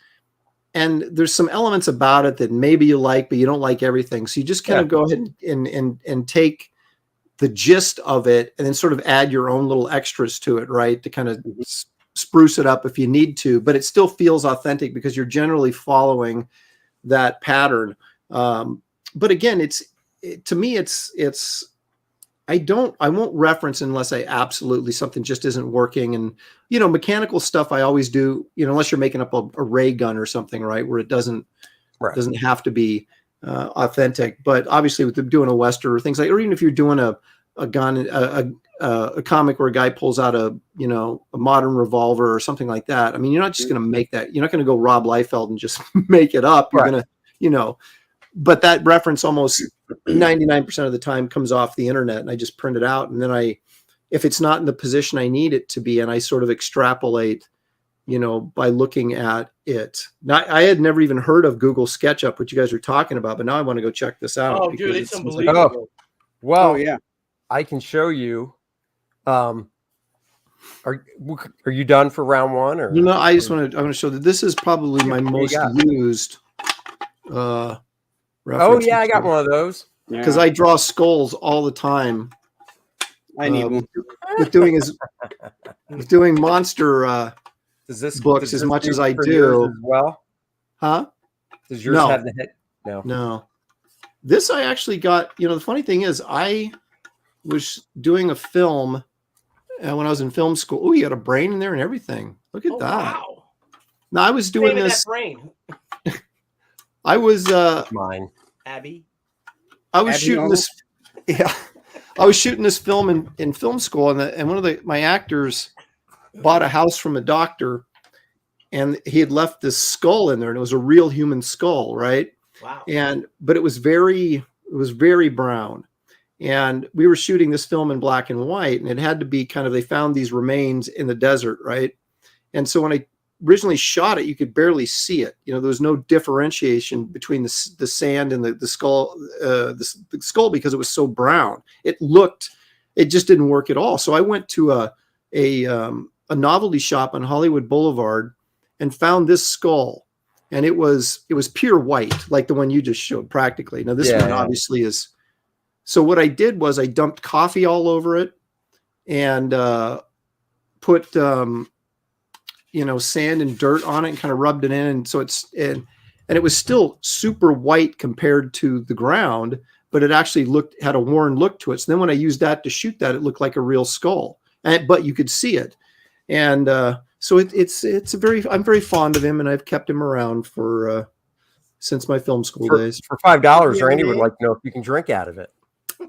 And there's some elements about it that maybe you like, but you don't like everything. So you just kind of go ahead and take the gist of it and then sort of add your own little extras to it, right, to kind of spruce it up if you need to, but it still feels authentic because you're generally following that pattern. But again, to me, I won't reference unless I absolutely something just isn't working. And, mechanical stuff I always do, unless you're making up a ray gun or something, right, where it doesn't have to be authentic. But obviously with doing a Western or things like, or even if you're doing a gun, a comic where a guy pulls out a modern revolver or something like that. I mean, you're not just going to make that. You're not going to go Rob Liefeld and just make it up. You're going to, but that reference almost 99% of the time comes off the internet, and I just print it out, and then I if it's not in the position I need it to be, and I sort of extrapolate, by looking at it. Now, I had never even heard of Google SketchUp, which you guys are talking about, but now I want to go check this out. Oh, dude, it's oh, unbelievable. well, yeah, I can show you. Are you done for round one? Or I want to show that this is probably my most used reference. Oh yeah, I got one of those. Because I draw skulls all the time. I need one. With doing monster books as much as I do. As well, huh? Does yours have the hit? No. This I actually got. The funny thing is, I was doing a film when I was in film school. Oh, you got a brain in there and everything. Look at that. Wow. Now I was doing this. That brain. I was mine. Abby. I was shooting this. Yeah, I was shooting this film in film school, and one of my actors bought a house from a doctor, and he had left this skull in there, and it was a real human skull, right? Wow. But it was very brown, and we were shooting this film in black and white, and it had to be they found these remains in the desert, right? And so when I originally shot it, you could barely see it. There was no differentiation between the sand and the skull, the skull, because it was so brown. It just didn't work at all. So I went to a novelty shop on Hollywood Boulevard and found this skull, and it was pure white, like the one you just showed practically. Now this one obviously is. So what I did was I dumped coffee all over it and put sand and dirt on it and kind of rubbed it in. And so and it was still super white compared to the ground, but it actually had a worn look to it. So then when I used that to shoot that, it looked like a real skull, but you could see it. And so I'm very fond of him, and I've kept him around since my film school days. For $5, Randy would like to know if you can drink out of it.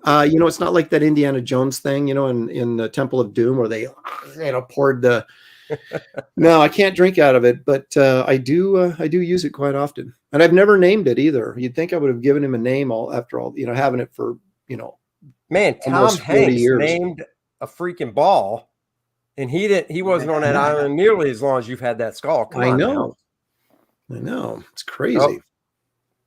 It's not like that Indiana Jones thing, in the Temple of Doom where they, poured the. No, I can't drink out of it, but I do use it quite often, and I've never named it either. You'd think I would have given him a name after all, having it for man. Tom Hanks named a freaking ball, and he wasn't on that island nearly as long as you've had that skull. I know, it's crazy. Oh.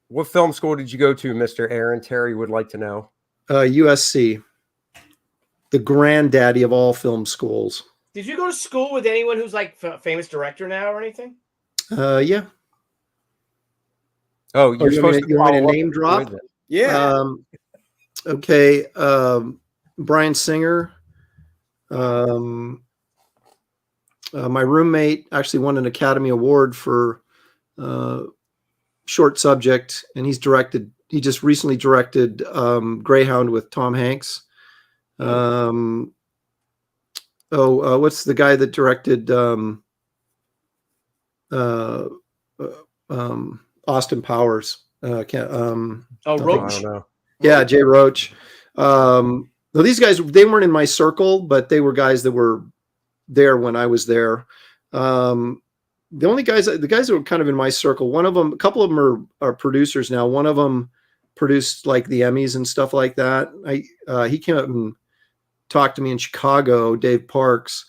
What film school did you go to, Mr. Aaron? Terry would like to know. USC, the granddaddy of all film schools. Did you go to school with anyone who's like a famous director now or anything? Yeah. Oh, you're supposed to want a name drop? Yeah. Okay. Bryan Singer. My roommate actually won an Academy Award for short subject, and he just recently directed Greyhound with Tom Hanks. What's the guy that directed Austin Powers? Roach. I don't know. Yeah, Jay Roach. These guys, they weren't in my circle, but they were guys that were there when I was there. The guys that were kind of in my circle, a couple of them are producers now. One of them produced like the Emmys and stuff like that. He came up and talked to me in Chicago, Dave Parks,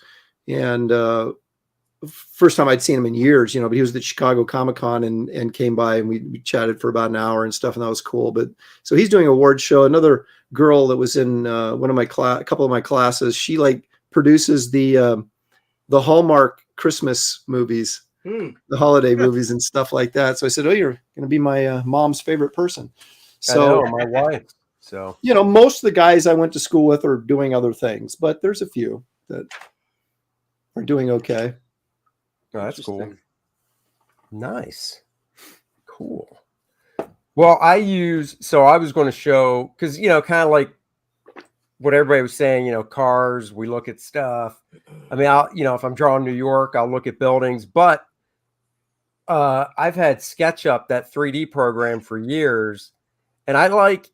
and first time I'd seen him in years, but he was at Chicago Comic-Con and came by, and we chatted for about an hour and stuff, and that was cool. But so he's doing an award show. Another girl that was in a couple of my classes, she produces the Hallmark Christmas movies, the holiday movies and stuff like that. So I said, "Oh, you're going to be my mom's favorite person." So my wife. So most of the guys I went to school with are doing other things, but there's a few that are doing okay. Oh, that's cool. Nice. Cool. Well, I was going to show, because, kind of like what everybody was saying, cars, we look at stuff. I mean, if I'm drawing New York, I'll look at buildings, but I've had SketchUp, that 3D program, for years. And I like,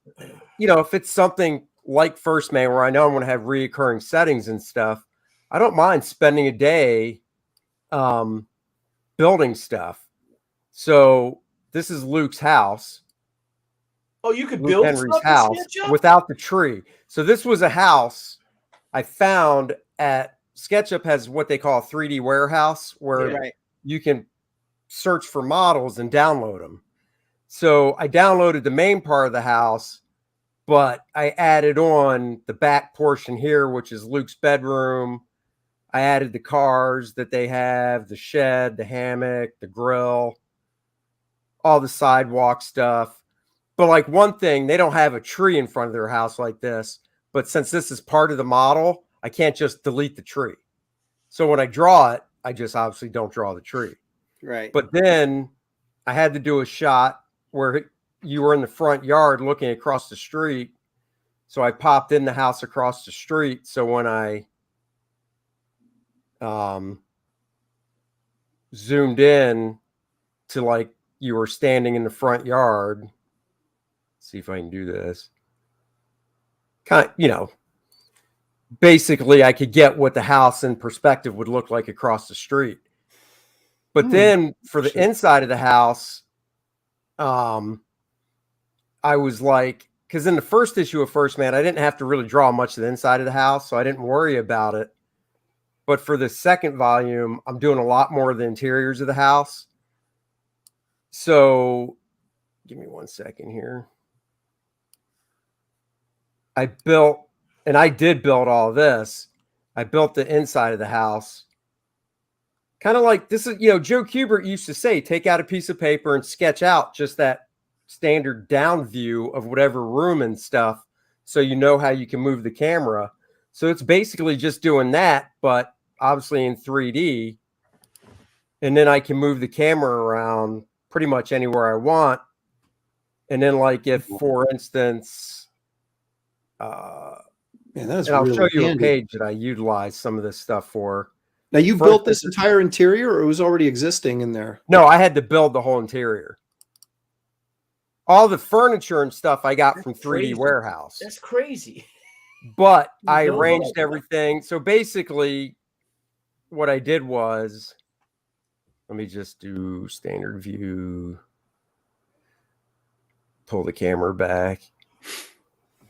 if it's something like First Man, where I know I'm going to have reoccurring settings and stuff, I don't mind spending a day building stuff. So this is Luke's house. Oh, you could Luke build Henry's house without the tree. So this was a house I found at SketchUp has what they call a 3D warehouse where you can search for models and download them. So I downloaded the main part of the house, but I added on the back portion here, which is Luke's bedroom. I added the cars that they have, the shed, the hammock, the grill, all the sidewalk stuff. But like one thing, they don't have a tree in front of their house like this. But since this is part of the model, I can't just delete the tree. So when I draw it, I just obviously don't draw the tree. Right. But then I had to do a shot where you were in the front yard looking across the street. So I popped in the house across the street. So when I zoomed in to like you were standing in the front yard, see if I can do this. Kind of, you know, basically I could get what the house in perspective would look like across the street. But then for the inside of the house, I was like, because in the first issue of First Man, I didn't have to really draw much of the inside of the house, so I didn't worry about it. But for the second volume, I'm doing a lot more of the interiors of the house. So give me 1 second here. I did build all of this. I built the inside of the house. Kind of like this is, you know, Joe Kubert used to say, take out a piece of paper and sketch out just that standard down view of whatever room and stuff. So you know how you can move the camera. So it's basically just doing that, but obviously in 3D. And then I can move the camera around pretty much anywhere I want. And then like if, for instance, and I'll show you handy. a page that I utilized some of this stuff for. Now you built this entire interior, or it was already existing in there? No, I had to build the whole interior. All the furniture and stuff I got from 3D Warehouse. That's crazy. But I arranged everything. So basically what I did was, let me just do standard view. Pull the camera back.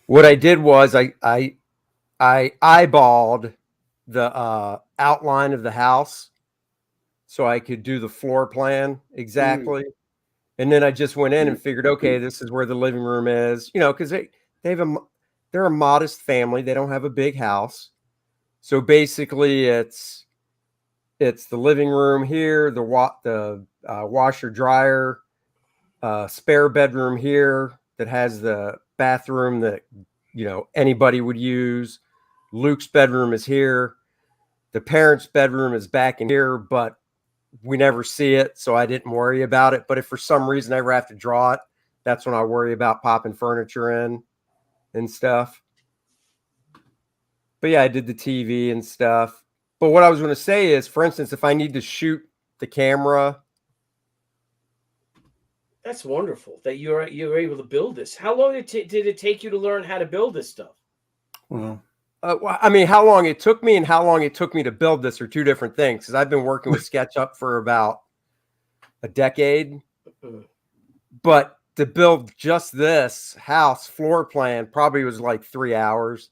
What I did was I eyeballed the outline of the house so I could do the floor plan exactly. And then I just went in and figured, okay, this is where the living room is, you know, because they're a modest family. They don't have a big house. So basically it's the living room here, the washer dryer, spare bedroom here that has the bathroom that, you know, anybody would use. Luke's bedroom is here. The parents' bedroom is back in here, but we never see it, so I didn't worry about it. But if for some reason I ever have to draw it, that's when I worry about popping furniture in and stuff. But yeah, I did the TV and stuff. But what I was going to say is, for instance, if I need to shoot the camera. That's wonderful that you're able to build this. How long did it take you to learn how to build this stuff? Well, I mean, how long it took me and how long it took me to build this are two different things. Because I've been working with SketchUp for about a decade. But to build just this house floor plan probably was like 3 hours.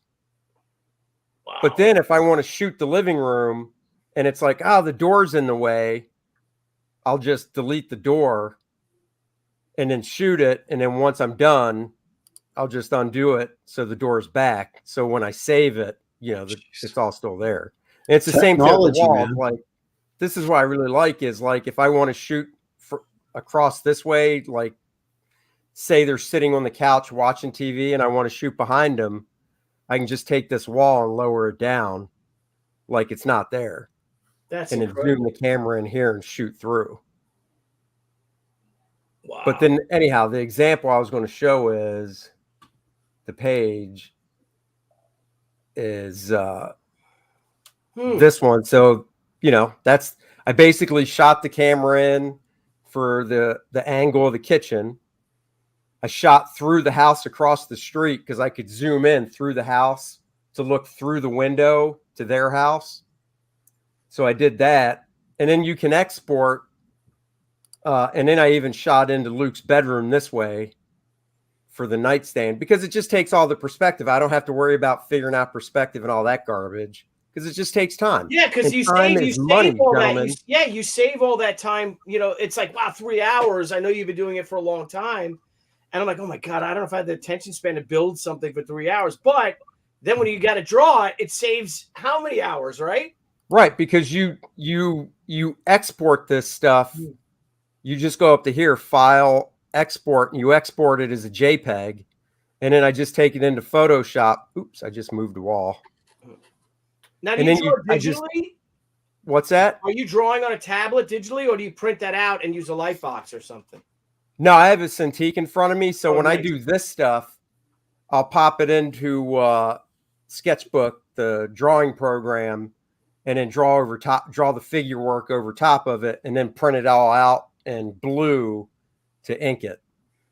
Wow. But then if I want to shoot the living room and it's like, oh, the door's in the way, I'll just delete the door and then shoot it. And then once I'm done, I'll just undo it so the door's back. So when I save it, you know, it's all still there. And it's the same thing with the wall. Like, this is what I really like is like if I want to shoot across this way, like say they're sitting on the couch watching TV and I want to shoot behind them, I can just take this wall and lower it down like it's not there. That's and incredible. Then zoom the camera in here and shoot through. Wow. But then anyhow, the example I was going to show is the page is this one. So, you know, I basically shot the camera in for the angle of the kitchen. I shot through the house across the street because I could zoom in through the house to look through the window to their house. So I did that. And then you can export. And then I even shot into Luke's bedroom this way for the nightstand because it just takes all the perspective. I don't have to worry about figuring out perspective and all that garbage because it just takes time. Yeah, because you save all that. You save all that time. You know, it's like, wow, 3 hours. I know you've been doing it for a long time. And I'm like, oh my God, I don't know if I have the attention span to build something for 3 hours. But then when you got to draw it, it saves how many hours, right? Right, because you export this stuff. You just go up to here, file, export, and you export it as a JPEG. And then I just take it into Photoshop. Oops, I just moved a wall. Now, do you draw digitally? What's that? Are you drawing on a tablet digitally, or do you print that out and use a Lightbox or something? No, I have a Cintiq in front of me. So when I do this stuff, I'll pop it into Sketchbook, the drawing program, and then draw the figure work over top of it, and then print it all out in blue to ink it.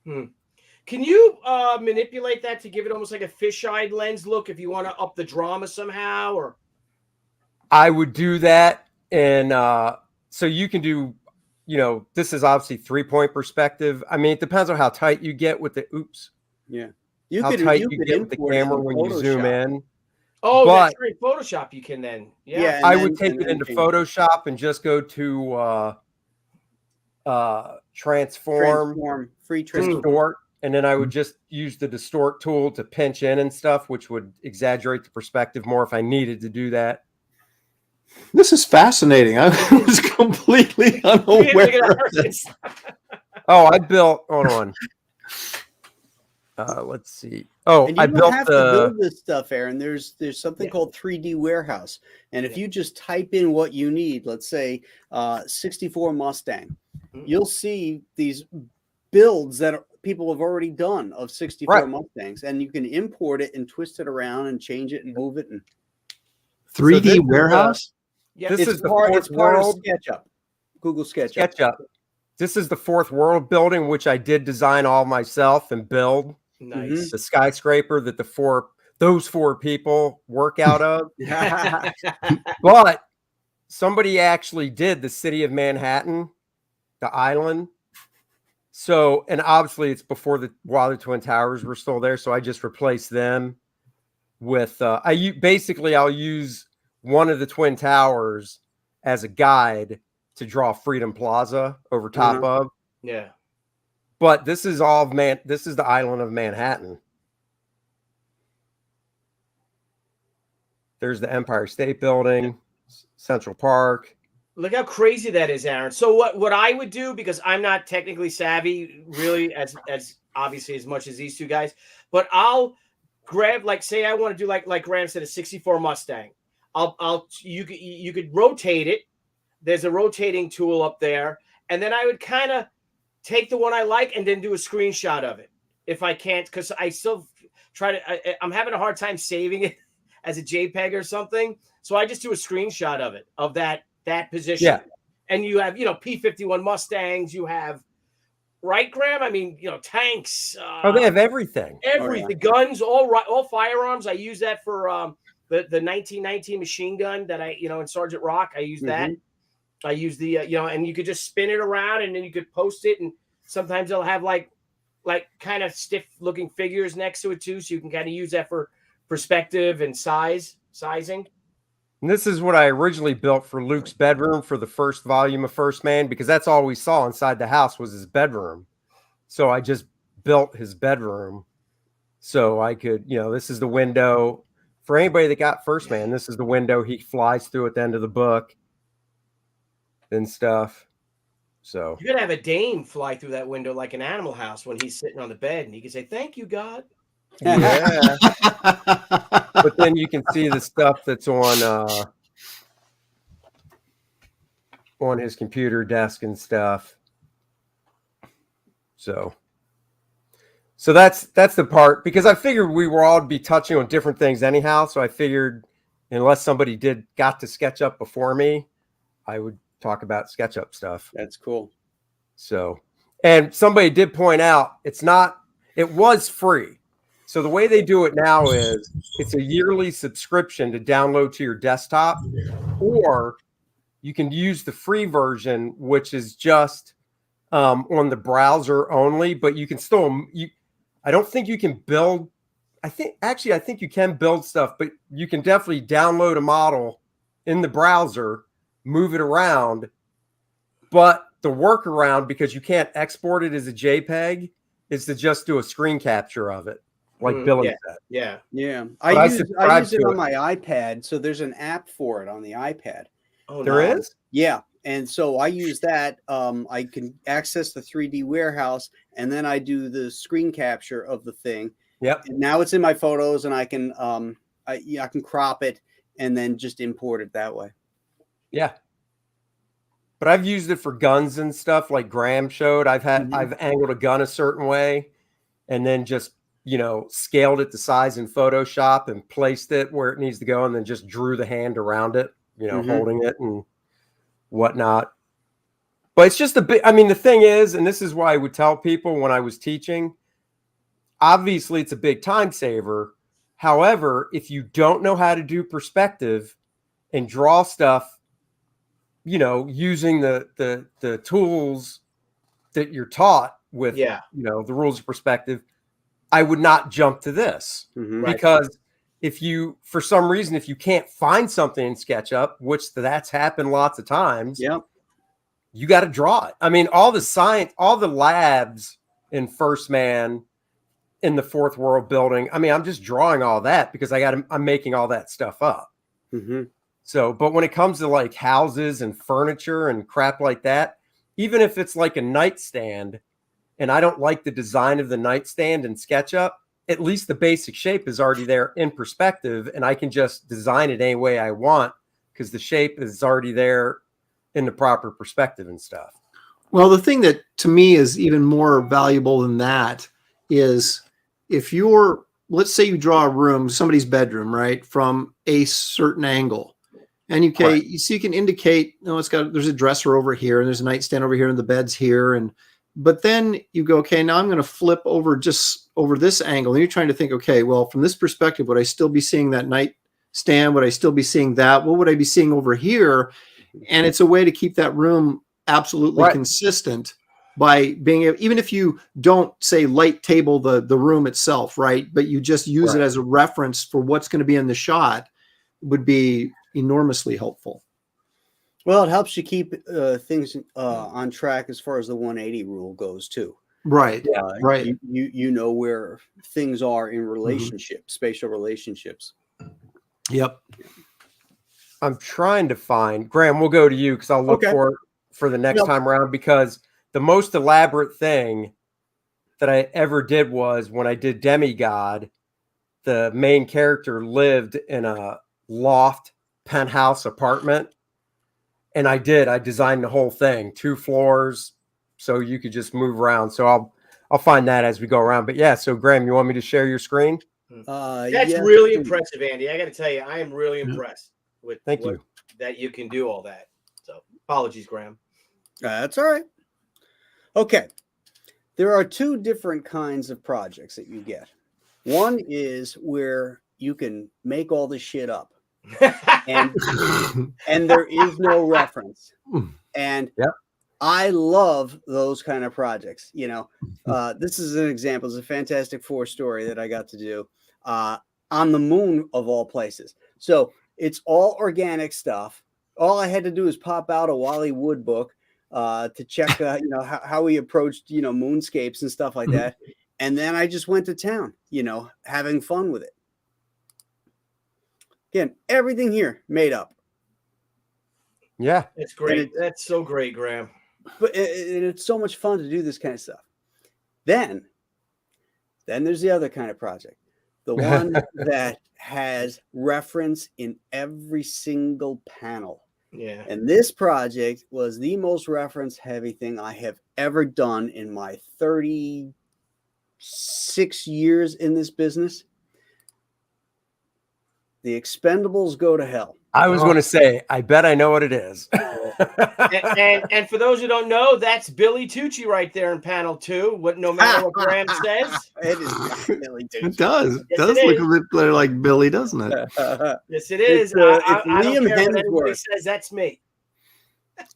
Can you manipulate that to give it almost like a fisheye lens look if you want to up the drama somehow? Or I would do that, and so you can do. You know, this is obviously 3-point perspective. I mean, it depends on how tight you get with the. Oops. Yeah. How tight you get with the camera when you zoom in. Oh, that's great. Photoshop, you can then. Yeah. I would take it into Photoshop and just go to transform, free distort, and then I would just use the distort tool to pinch in and stuff, which would exaggerate the perspective more if I needed to do that. This is fascinating. I was completely unaware of this. Oh, I built. Hold on. Let's see. Oh, and you don't have to build this stuff, Aaron. There's something called 3D Warehouse, and if you just type in what you need, let's say 64 Mustang, you'll see these builds that people have already done of 64 Mustangs, and you can import it and twist it around and change it and move it. And 3D Warehouse. This is the fourth world. SketchUp. Google SketchUp. This is the fourth world building, which I did design all myself and build. Nice. The skyscraper that those four people work out of. But somebody actually did the city of Manhattan, the island. So, and obviously it's while the Twin Towers were still there. So I just replaced them with, I'll use one of the Twin Towers as a guide to draw Freedom Plaza over top of. Yeah. But this is this is the island of Manhattan. There's the Empire State Building, Central Park. Look how crazy that is, Aaron. So what I would do, because I'm not technically savvy really as obviously as much as these two guys, but I'll grab, like, say I want to do like Graham said, a 64 Mustang. You could rotate it. There's a rotating tool up there. And then I would kind of take the one I like and then do a screenshot of it if I can't, because I still I'm having a hard time saving it as a JPEG or something. So I just do a screenshot of it, of that position. Yeah. And you have, P-51 Mustangs, you have, right, Graham? I mean, tanks. They have everything. Everything. Guns, all firearms. I use that for the 1919 machine gun that in Sergeant Rock. I use that. I use the, and you could just spin it around and then you could post it. And sometimes they'll have like kind of stiff looking figures next to it too. So you can kind of use that for perspective and sizing. And this is what I originally built for Luke's bedroom for the first volume of First Man, because that's all we saw inside the house was his bedroom. So I just built his bedroom so I could, this is the window for anybody that got First Man. This is the window he flies through at the end of the book and stuff. So you could have a Dane fly through that window like an Animal House when he's sitting on the bed, and he can say, "Thank you, God." Yeah. But then you can see the stuff that's on his computer desk and stuff. So that's the part, because I figured we were all be touching on different things anyhow. So I figured unless somebody got to SketchUp before me, I would talk about SketchUp stuff. That's cool. So, and somebody did point out it was free. So the way they do it now is it's a yearly subscription to download to your desktop, or you can use the free version, which is just on the browser only, but you can still, I don't think you can build. I think you can build stuff, but you can definitely download a model in the browser, move it around. But the workaround, because you can't export it as a JPEG, is to just do a screen capture of it, like Billy said. Yeah. I use it on my iPad, so there's an app for it on the iPad. Oh, there is? Yeah. And so I use that. I can access the 3D warehouse, and then I do the screen capture of the thing. Yep. And now it's in my photos, and I can I can crop it and then just import it that way. Yeah. But I've used it for guns and stuff, like Graham showed. I've angled a gun a certain way, and then just scaled it to size in Photoshop and placed it where it needs to go, and then just drew the hand around it, holding it and whatnot. But it's just the thing is, and this is why I would tell people when I was teaching, obviously it's a big time saver. However, if you don't know how to do perspective and draw stuff, using the tools that you're taught with, the rules of perspective, I would not jump to this because if you, for some reason, if you can't find something in SketchUp, which that's happened lots of times, you got to draw it. I mean, all the science, all the labs in First Man, in the Fourth World Building, I mean, I'm just drawing all that because I'm making all that stuff up. So, but when it comes to like houses and furniture and crap like that, even if it's like a nightstand and I don't like the design of the nightstand in SketchUp, at least the basic shape is already there in perspective, and I can just design it any way I want because the shape is already there in the proper perspective and stuff. Well, the thing that to me is even more valuable than that is if let's say you draw a room, somebody's bedroom, right, from a certain angle. And you can indicate, there's a dresser over here and there's a nightstand over here and the bed's here. But then you go, okay, now I'm going to flip over just over this angle. And you're trying to think, okay, well, from this perspective, would I still be seeing that nightstand? Would I still be seeing that? What would I be seeing over here? And it's a way to keep that room absolutely consistent by being able, even if you don't say light table the room itself, right? But you just use it as a reference for what's going to be in the shot, would be enormously helpful. Well, it helps you keep things on track as far as the 180 rule goes too. Right. Right. You know where things are in relationships, spatial relationships. Yep. I'm trying to find, Graham, we'll go to you because I'll look for the next time around, because the most elaborate thing that I ever did was when I did Demigod, the main character lived in a loft penthouse apartment. And I designed the whole thing, 2 floors, so you could just move around. So I'll find that as we go around. But yeah, so Graham, you want me to share your screen? That's really impressive, Andy. I got to tell you, I am really impressed with that you can do all that. So apologies, Graham. That's all right. Okay. There are 2 different kinds of projects that you get. One is where you can make all this shit up. and there is no reference. And I love those kind of projects. This is an example. It's a Fantastic Four story that I got to do on the moon of all places. So it's all organic stuff. All I had to do is pop out a Wally Wood book to check, how he approached, moonscapes and stuff like that. And then I just went to town, having fun with it. Again, everything here made up. Yeah, it's great. That's so great, Graham. But it's so much fun to do this kind of stuff. Then there's the other kind of project, the one that has reference in every single panel. Yeah. And this project was the most reference heavy thing I have ever done in my 36 years in this business. The Expendables Go to Hell. I was going to say, I bet I know what it is. and for those who don't know, that's Billy Tucci right there in panel 2. No matter what Graham says, it is not Billy Tucci. It does. It does look a bit like Billy, doesn't it? Yes, it is. It's I don't Liam care what anybody Hemsworth. says. That's me.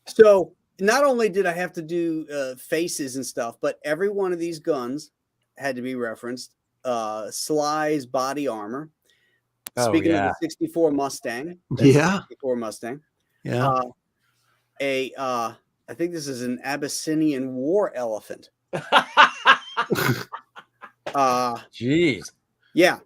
So not only did I have to do faces and stuff, but every one of these guns had to be referenced. Sly's body armor. Speaking of the 64 Mustang. Yeah. 64 Mustang. Yeah. I think this is an Abyssinian war elephant. Jeez. Yeah.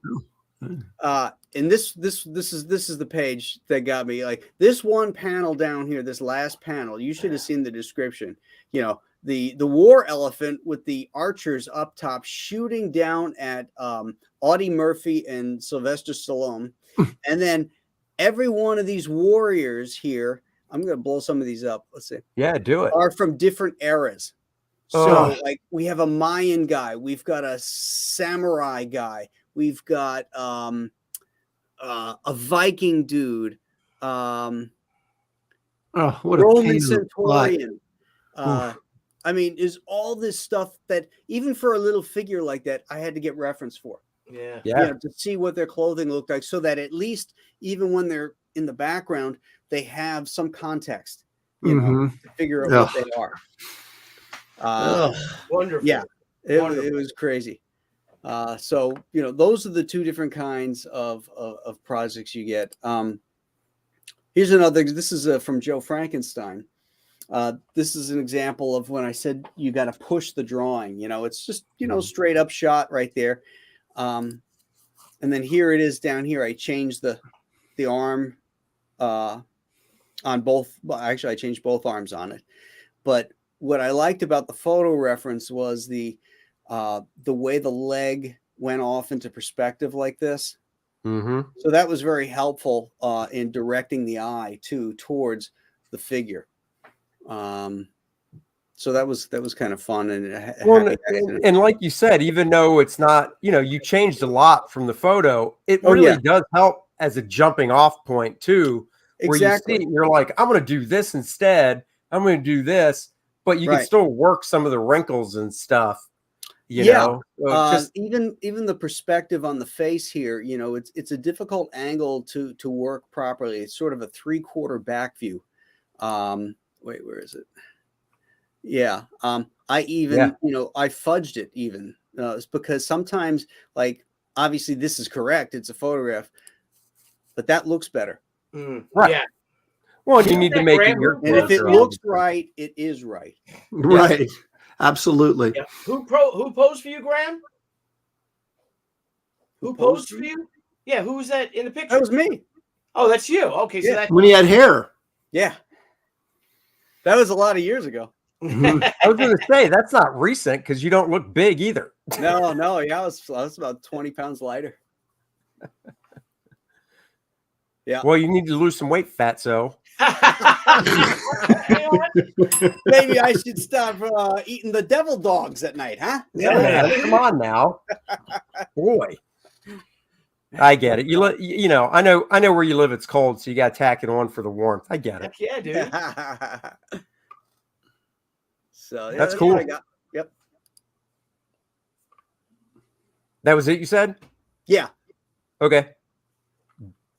And this is the page that got me. Like this one panel down here, this last panel, you should have seen the description. You know, the war elephant with the archers up top shooting down at Audie Murphy and Sylvester Stallone. And then every one of these warriors here, I'm going to blow some of these up. Let's see. Yeah, do it. Are from different eras. So like we have a Mayan guy, we've got a samurai guy, we've got a Viking dude, what a Roman centurion. I mean, is all this stuff that even for a little figure like that, I had to get reference for. Yeah. You know, to see what their clothing looked like, so that at least even when they're in the background, they have some context, you know, to figure out what they are. Wonderful. Yeah, it was crazy. So, you know, those are the two different kinds of projects you get. Here's another. This is from Joe Frankenstein. This is an example of when I said you got to push the drawing. You know, it's just, you know, straight up shot right there. And then here it is down here. I changed the arm on both. Well, actually, I changed both arms on it. But what I liked about the photo reference was the way the leg went off into perspective like this. So that was very helpful in directing the eye towards the figure. So that was kind of fun and like you said, even though it's not, you know, you changed a lot from the photo, it really does help as a jumping off point too. Where you see it, you're like, I'm going to do this instead. I'm going to do this, but you can still work some of the wrinkles and stuff. You know, so even the perspective on the face here, you know, it's a difficult angle to work properly. It's sort of a 3/4 back view. Wait, where is it? Yeah. I even, you know, I fudged it even. It's because sometimes, like, obviously this is correct. It's a photograph, but that looks better. Right. Yeah. Well, you need to make it your. And if it looks right, it is right. Right. Yes. Absolutely. Yeah. Who posed for you, Graham? Who posed for you? Yeah. Who was that in the picture? That was me. Oh, that's you. Okay. So that's when he had hair. Yeah. That was a lot of years ago. I was going to say that's not recent because you don't look big either. No. Yeah, I was about 20 pounds lighter. Yeah. Well, you need to lose some weight, fatso. Maybe I should stop eating the devil dogs at night, huh? Yeah, man, come on now, boy. I get it. You know, I know where you live. It's cold, so you got to tack it on for the warmth. I get it. Heck yeah, dude. So that's cool. Yep. That was it. You said? Yeah. Okay.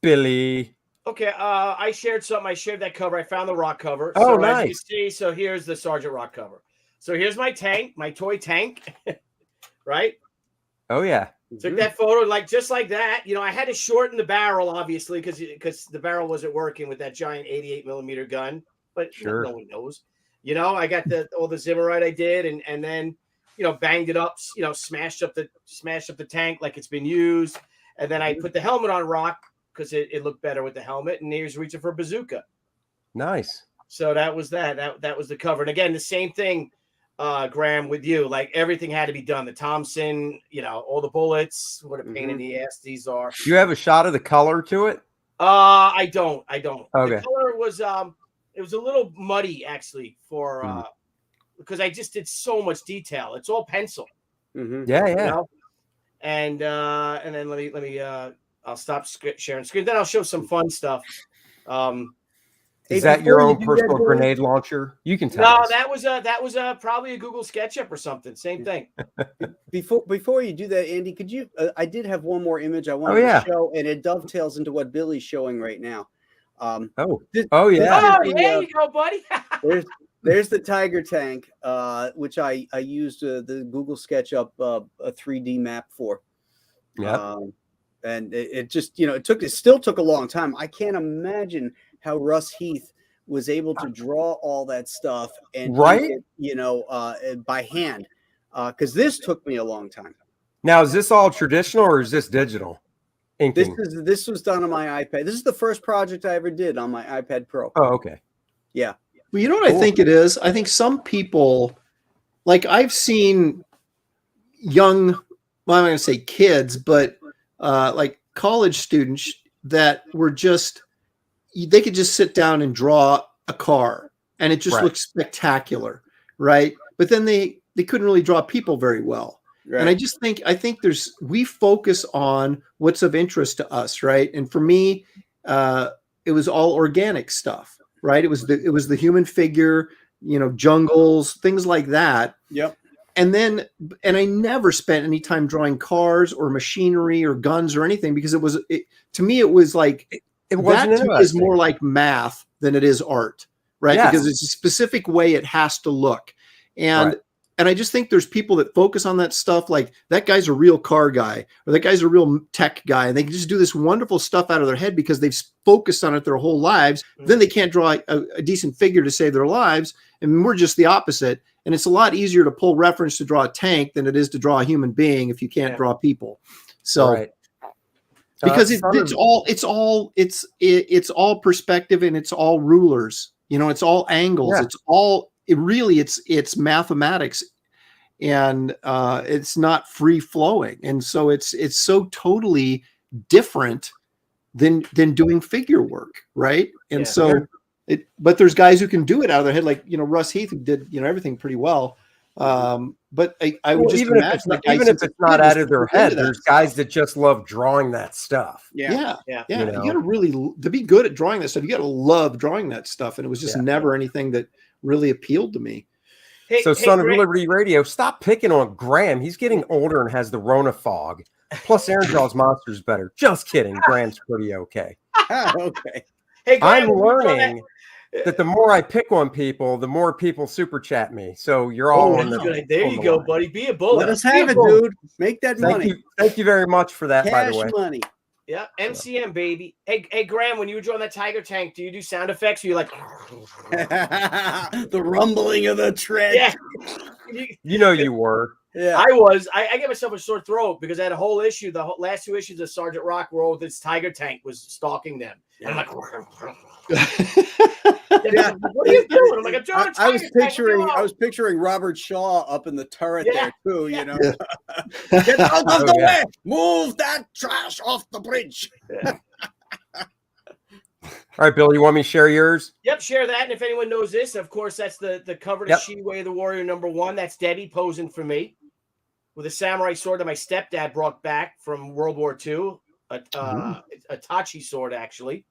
Billy. Okay, I shared something. I shared that cover. I found the rock cover. Oh, so nice. As you see, so here's the Sergeant Rock cover. So here's my tank, my toy tank, right? Oh yeah. Took that photo just like that. You know, I had to shorten the barrel, obviously, because the barrel wasn't working with that giant 88 millimeter gun. But sure, no one knows. You know, I got all the Zimmerite I did, and then, you know, banged it up. You know, smashed up the tank like it's been used, and then I put the helmet on Rock because it looked better with the helmet, and he was reaching for a bazooka. Nice. So that was that was the cover. And again, the same thing, Graham, with you. Like everything had to be done. The Thompson, you know, all the bullets. What a pain in the ass these are. Do you have a shot of the color to it? I don't. Okay. The color was it was a little muddy actually for because I just did so much detail. It's all pencil. Yeah. You know? And then let me I'll stop sharing screen. Then I'll show some fun stuff. Is that your own personal grenade launcher? You can tell. No, us. that was probably a Google SketchUp or something. Same thing. Before you do that, Andy, could you? I did have one more image I wanted to show, and it dovetails into what Billy's showing right now. Oh yeah. Oh, there you go, buddy. There's the Tiger tank, which I used the Google SketchUp a 3D map for. Yeah. And it just, it still took a long time. I can't imagine how Russ Heath was able to draw all that stuff and right, by hand, because this took me a long time. Now, is this all traditional or is this digital inking? This was done on my iPad. This is the first project I ever did on my iPad Pro. Oh, okay. Yeah. Well, you know what I think it is? I think some people, like I've seen young, well, I'm going to say kids, but like college students that were just, they could just sit down and draw a car and it just looks spectacular, right? But then they couldn't really draw people very well. Right. And I think we focus on what's of interest to us, right? And for me, it was all organic stuff, right? It was the human figure, jungles, things like that. Yep. And I never spent any time drawing cars or machinery or guns or anything, because to me it was like it is more like math than it is art, right? Yes. Because it's a specific way it has to look. And I just think there's people that focus on that stuff, like that guy's a real car guy or that guy's a real tech guy. And they just do this wonderful stuff out of their head because they've focused on it their whole lives. Mm-hmm. Then they can't draw a decent figure to save their lives. And we're just the opposite. And it's a lot easier to pull reference to draw a tank than it is to draw a human being if you can't draw people. So, because it's all perspective and it's all rulers, it's all angles. Yeah. It's mathematics, and it's not free flowing. And so it's so totally different than doing figure work. Right. And but there's guys who can do it out of their head. Like, Russ Heath, who did, everything pretty well. But I would just even if it's not out of their head, there's guys that just love drawing that stuff. Yeah. You gotta really, to be good at drawing that stuff, you gotta love drawing that stuff. And it was just never anything that really appealed to me. Son of Liberty Radio, stop picking on Graham. He's getting older and has the Rona fog. Plus, Aaron draws monsters better. Just kidding. Graham's pretty okay. Okay. Hey, Graham, I'm learning that the more I pick on people, the more people super chat me. So you're all on the. There you go, buddy. Be a bully. Let us have it, dude. Make that money. Thank you very much for that. Cash by the way. Money. Yeah, MCM baby. Hey, Graham, when you were drawing that tiger tank, do you do sound effects? Or you like the rumbling of the tread? Yeah. You were. Yeah, I was. I gave myself a sore throat because I had a whole issue. The last two issues of Sergeant Rock were all with this tiger tank was stalking them. Yeah. And I'm like, what are you doing? I'm like, I'm drawing a tiger tank. I was picturing Robert Shaw up in the turret there too. Get out of the way! Move that trash off the bridge. Yeah. All right, Bill, you want me to share yours? Yep, share that. And if anyone knows this, of course, that's the cover to She-Way the Warrior #1. That's Debbie posing for me with a samurai sword that my stepdad brought back from World War II, a Tachi sword, actually.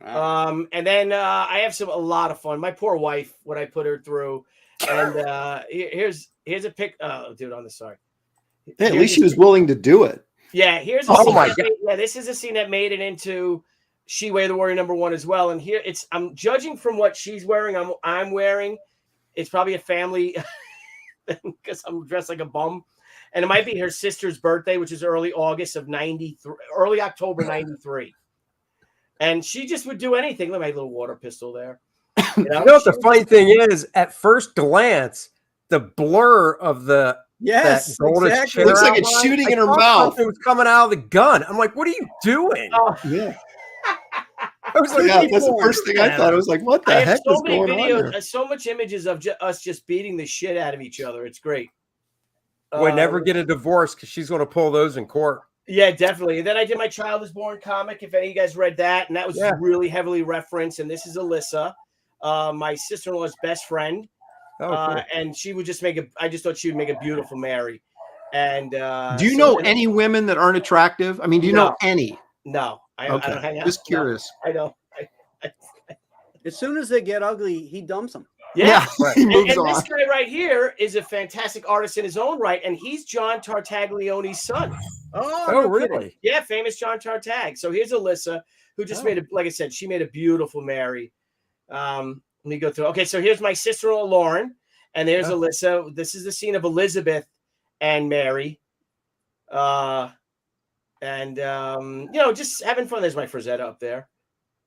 Wow. And then I have a lot of fun. My poor wife, what I put her through. And here's a pic. Oh, dude, on the side. At least she was willing to do it. Yeah, here's a scene. This is a scene that made it into She-Way the Warrior #1 as well. And here I'm judging from what she's wearing, I'm wearing. It's probably a family because I'm dressed like a bum. And it might be her sister's birthday, which is early August of 93, early October 93. And she just would do anything. Look at my little water pistol there. You know what the funny thing is? At first glance, the blur of the exactly. Looks like it's shooting in her mouth. It was coming out of the gun. I'm like, what are you doing? Yeah. I was like, that's the first thing I thought. I was like, what the heck is going on there? So much images of us just beating the shit out of each other. It's great. Boy, never get a divorce because she's going to pull those in court. Yeah, definitely. And then I did my Child is Born comic, if any of you guys read that. And that was really heavily referenced. And this is Alyssa, my sister-in-law's best friend. Oh, cool. And she would just I just thought she would make a beautiful Mary. And do you know any women that aren't attractive? I mean, do you know any? No. I don't hang out. Just curious. No, I don't. As soon as they get ugly, he dumps them. Yeah. He moves on. This guy right here is a fantastic artist in his own right, and he's John Tartaglione's son. Oh, really? Yeah, famous John Tartag. So here's Alyssa, who just made like I said, she made a beautiful Mary. Who Let me go through. Okay, so here's my sister-in-law, Lauren, and there's Alyssa. This is the scene of Elizabeth and Mary. Just having fun. There's my Frazetta up there.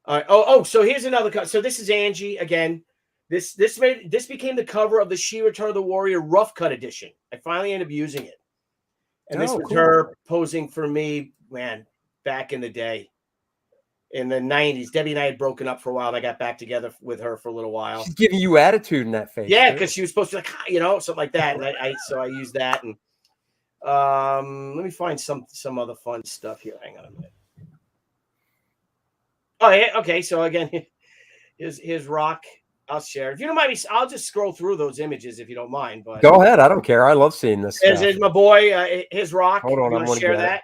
All right. So here's another. So this is Angie again. This became the cover of the She Return of the Warrior Rough Cut edition. I finally ended up using it, and this was her posing for me, man, back in the day, in the 90s. Debbie and I had broken up for a while. And I got back together with her for a little while. She's giving you attitude in that face. Yeah, because she was supposed to be like, something like that. And I used that. And let me find some other fun stuff here. Hang on a minute. Oh yeah, okay. So again, here's Rock. I'll share. If you don't mind me, I'll just scroll through those images if you don't mind. But go ahead. I don't care. I love seeing this. Here's my boy. His Rock. Hold on, I'm going to share that.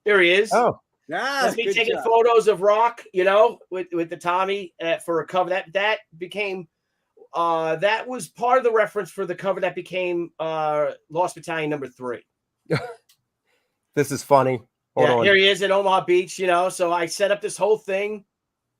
There he is. Oh, that's me taking photos of Rock. With the Tommy for a cover that became. That was part of the reference for the cover that became Lost Battalion number 3. This is funny. Hold on. Here he is at Omaha Beach. So I set up this whole thing.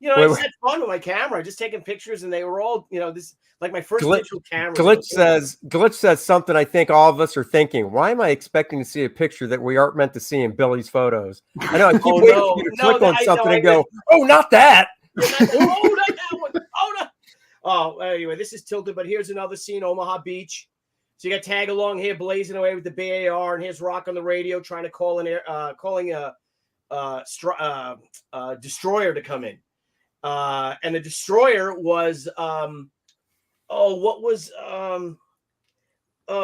I just had fun with my camera, just taking pictures, and they were all, this like my first digital camera. Glitch says something I think all of us are thinking. Why am I expecting to see a picture that we aren't meant to see in Billy's photos? I know. I keep waiting for you to click on something and go, "Oh, not that." Not that one. Oh no. Oh, anyway, this is tilted, but here's another scene, Omaha Beach. So you got Tag along here, blazing away with the BAR, and here's Rock on the radio trying to calling a destroyer to come in. And the destroyer was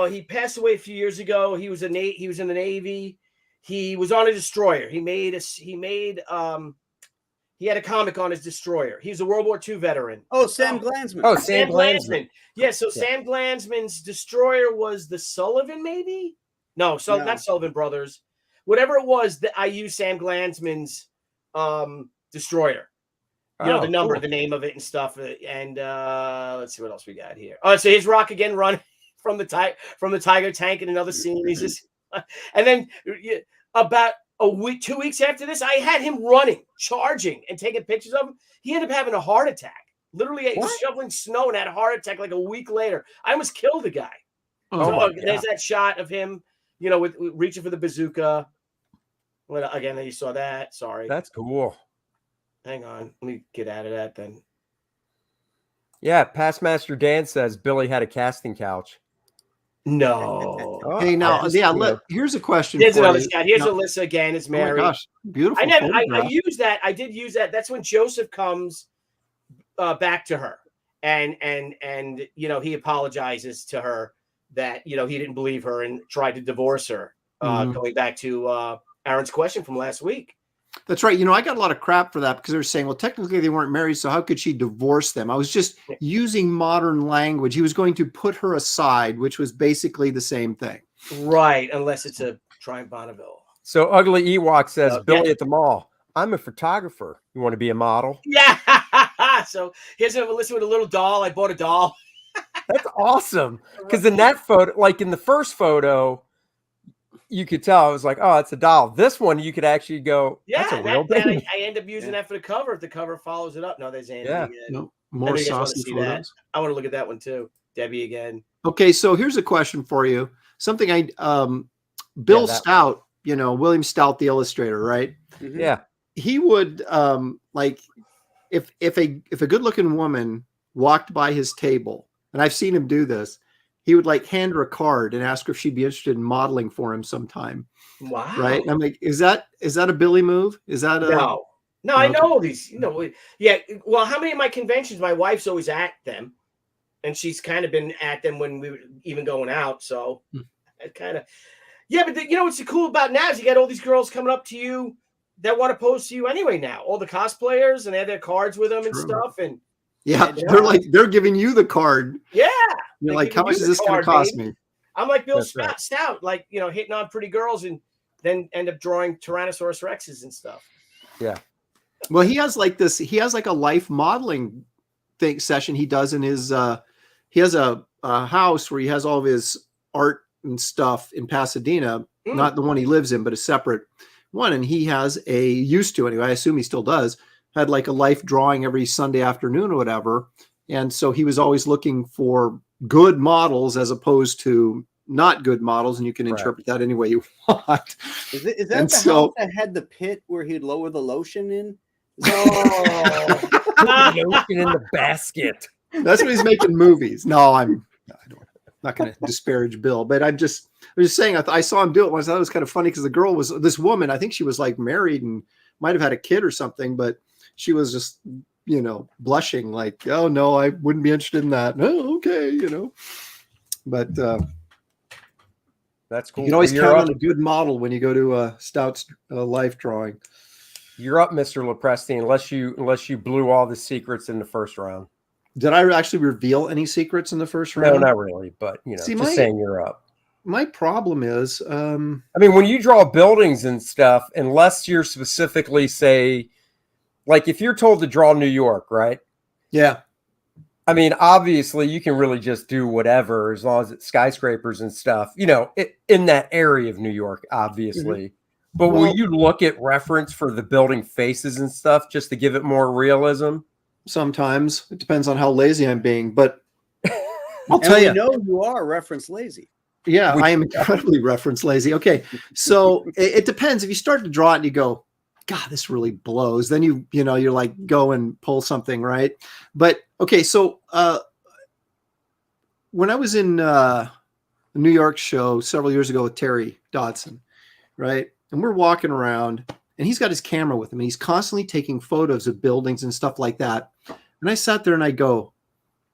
he passed away a few years ago. He was in the Navy. He was on a destroyer. He had a comic on his destroyer. He's a World War II veteran. Oh, Sam Glanzman. Oh, Sam Glanzman. Yeah, so Sam Glanzman's destroyer was the Sullivan, maybe? No, not Sullivan Brothers. Whatever it was, that I used Sam Glanzman's destroyer. The number, the name of it and stuff. And let's see what else we got here. Oh, so here's Rock again running from the Tiger tank in another scene. He's just, and then about a week, 2 weeks after this, I had him running, charging, and taking pictures of him. He ended up having a heart attack. Literally, he was shoveling snow and had a heart attack like a week later. I almost killed the guy. There's that shot of him, with reaching for the bazooka. Well, again, you saw that. Sorry. That's cool. Hang on. Let me get out of that then. Yeah, Pastmaster Dan says Billy had a casting couch. No. Hey, now, here's a question. Here's another shot. Here's Alyssa again. It's Mary. Oh my gosh, beautiful. I used that. I did use that. That's when Joseph comes back to her, and he apologizes to her that he didn't believe her and tried to divorce her. Going back to Aaron's question from last week. That's right. I got a lot of crap for that because they were saying, well, technically they weren't married, so how could she divorce them? I was just using modern language. He was going to put her aside, which was basically the same thing. Right, unless it's a Triumph Bonneville. So Ugly Ewok says, Billy at the mall. I'm a photographer. You want to be a model? Yeah. So here's Alyssa with a little doll. I bought a doll. That's awesome. Because in that photo, like in the first photo, you could tell I was like, oh, it's a doll. This one, you could actually go, that's a real thing. I end up using that for the cover. If the cover follows it up. No, there's Andy again. No, more saucy photos. I want to look at that one too. Debbie again. Okay, so here's a question for you. Something Bill Stout, William Stout, the illustrator, right? Mm-hmm. Yeah. He would if a good-looking woman walked by his table, and I've seen him do this, he would hand her a card and ask her if she'd be interested in modeling for him sometime. Wow. Right. And I'm like, is that a Billy move? Is that no, I know these, yeah. Well, how many of my conventions, my wife's always at them and she's kind of been at them when we were even going out. So it kind of, but what's cool about now is you got all these girls coming up to you that want to pose to you anyway now, all the cosplayers, and they have their cards with them and stuff. And they're giving you the card. Yeah. You're like, how much is this going to cost me? I'm like Bill Stout, hitting on pretty girls and then end up drawing Tyrannosaurus Rexes and stuff. Yeah. Well, he has a life modeling session he does in his, he has a house where he has all of his art and stuff in Pasadena, not the one he lives in, but a separate one. And he used to anyway, I assume he still does, had a life drawing every Sunday afternoon or whatever. And so he was always looking for good models as opposed to not good models, and you can interpret that any way you want. Is that and the house that had the pit where he'd lower the lotion in? Oh, the lotion in the basket. That's what he's making movies. No, I'm not going to disparage Bill, but I'm just saying, I saw him do it once. I thought it was kind of funny because the girl was this woman. I think she was like married and might have had a kid or something, but she was just, you know, blushing like, oh no, I wouldn't be interested in that. No, okay, you know, but that's cool. You can always count on a good model when you go to Stout's life drawing. You're up, Mr. Lopresti, unless you blew all the secrets in the first round. Did I actually reveal any secrets in the first round? No, not really, but you know, just saying you're up. My problem is, I mean, when you draw buildings and stuff, unless you're specifically say, like if you're told to draw New York, right? Yeah. I mean, obviously you can really just do whatever as long as it's skyscrapers and stuff, you know, in that area of New York, obviously. Mm-hmm. But will you look at reference for the building faces and stuff just to give it more realism? Sometimes it depends on how lazy I'm being, but I'll tell you. You are reference lazy. Yeah, I am incredibly reference lazy. Okay, so it depends. If you start to draw it and you go, God, this really blows, then you're like, go and pull something, right? But okay, so when I was in a New York show several years ago with Terry Dodson, right? And we're walking around and he's got his camera with him and he's constantly taking photos of buildings and stuff like that. And I sat there and I go,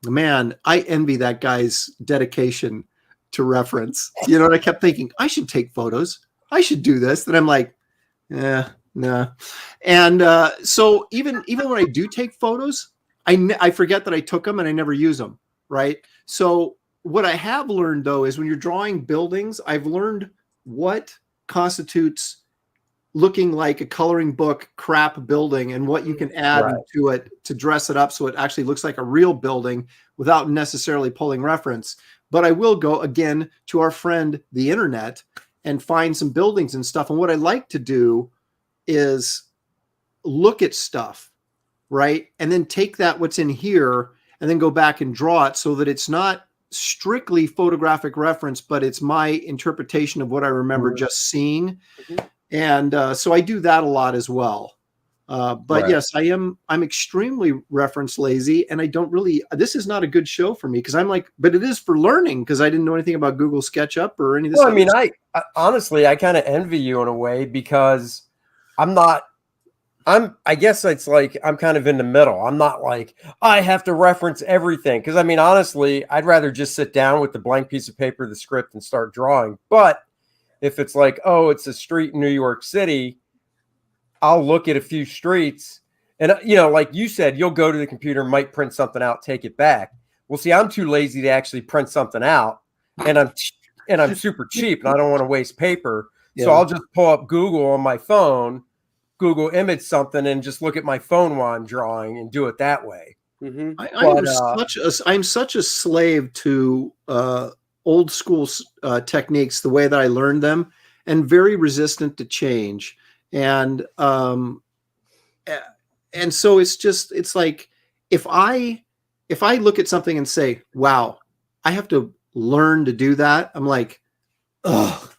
man, I envy that guy's dedication to reference. You know, and I kept thinking, I should take photos. I should do this. And I'm like, nah. And so even when I do take photos, I forget that I took them and I never use them, right? So what I have learned, though, is when you're drawing buildings, I've learned what constitutes looking like a coloring book crap building and what you can add to it to dress it up so it actually looks like a real building without necessarily pulling reference. But I will go again to our friend, the internet, and find some buildings and stuff. And what I like to do is look at stuff, right? And then take what's in here and then go back and draw it so that it's not strictly photographic reference, but it's my interpretation of what I remember just seeing. And so I do that a lot as well. But yes, I'm extremely reference lazy, and I don't really, this is not a good show for me because I'm like, but it is for learning because I didn't know anything about Google SketchUp or any of this. Well, I mean, I honestly, I kind of envy you in a way because I guess it's like, I'm kind of in the middle. I'm not like, I have to reference everything. Cause I mean, honestly, I'd rather just sit down with the blank piece of paper, the script, and start drawing. But if it's like, oh, it's a street in New York City, I'll look at a few streets and, you know, like you said, you'll go to the computer, might print something out, take it back. Well, see, I'm too lazy to actually print something out and I'm super cheap and I don't want to waste paper. Yeah. So I'll just pull up Google on my phone, Google image something and just look at my phone while I'm drawing and do it that way. Mm-hmm. I'm such a slave to old school techniques, the way that I learned them, and very resistant to change. And so it's like, if I look at something and say, wow, I have to learn to do that. I'm like, ugh,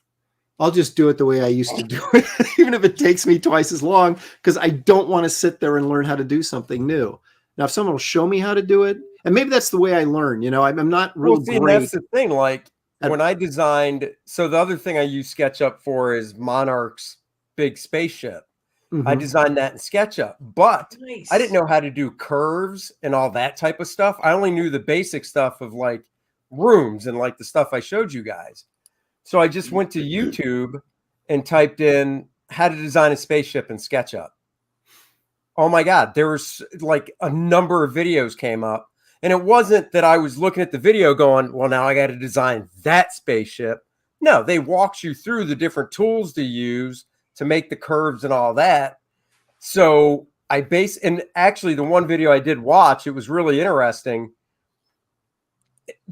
I'll just do it the way I used to do it, even if it takes me twice as long, because I don't want to sit there and learn how to do something new. Now, if someone will show me how to do it, and maybe that's the way I learn, you know, I'm not real great. That's the thing. Like when I designed, so the other thing I use SketchUp for is Monarch's big spaceship. Mm-hmm. I designed that in SketchUp, but I didn't know how to do curves and all that type of stuff. I only knew the basic stuff of like rooms and like the stuff I showed you guys. So I just went to YouTube and typed in how to design a spaceship in SketchUp. Oh my God, there was like a number of videos came up. And it wasn't that I was looking at the video going, well, now I got to design that spaceship. No, they walked you through the different tools to use to make the curves and all that. So and actually the one video I did watch, it was really interesting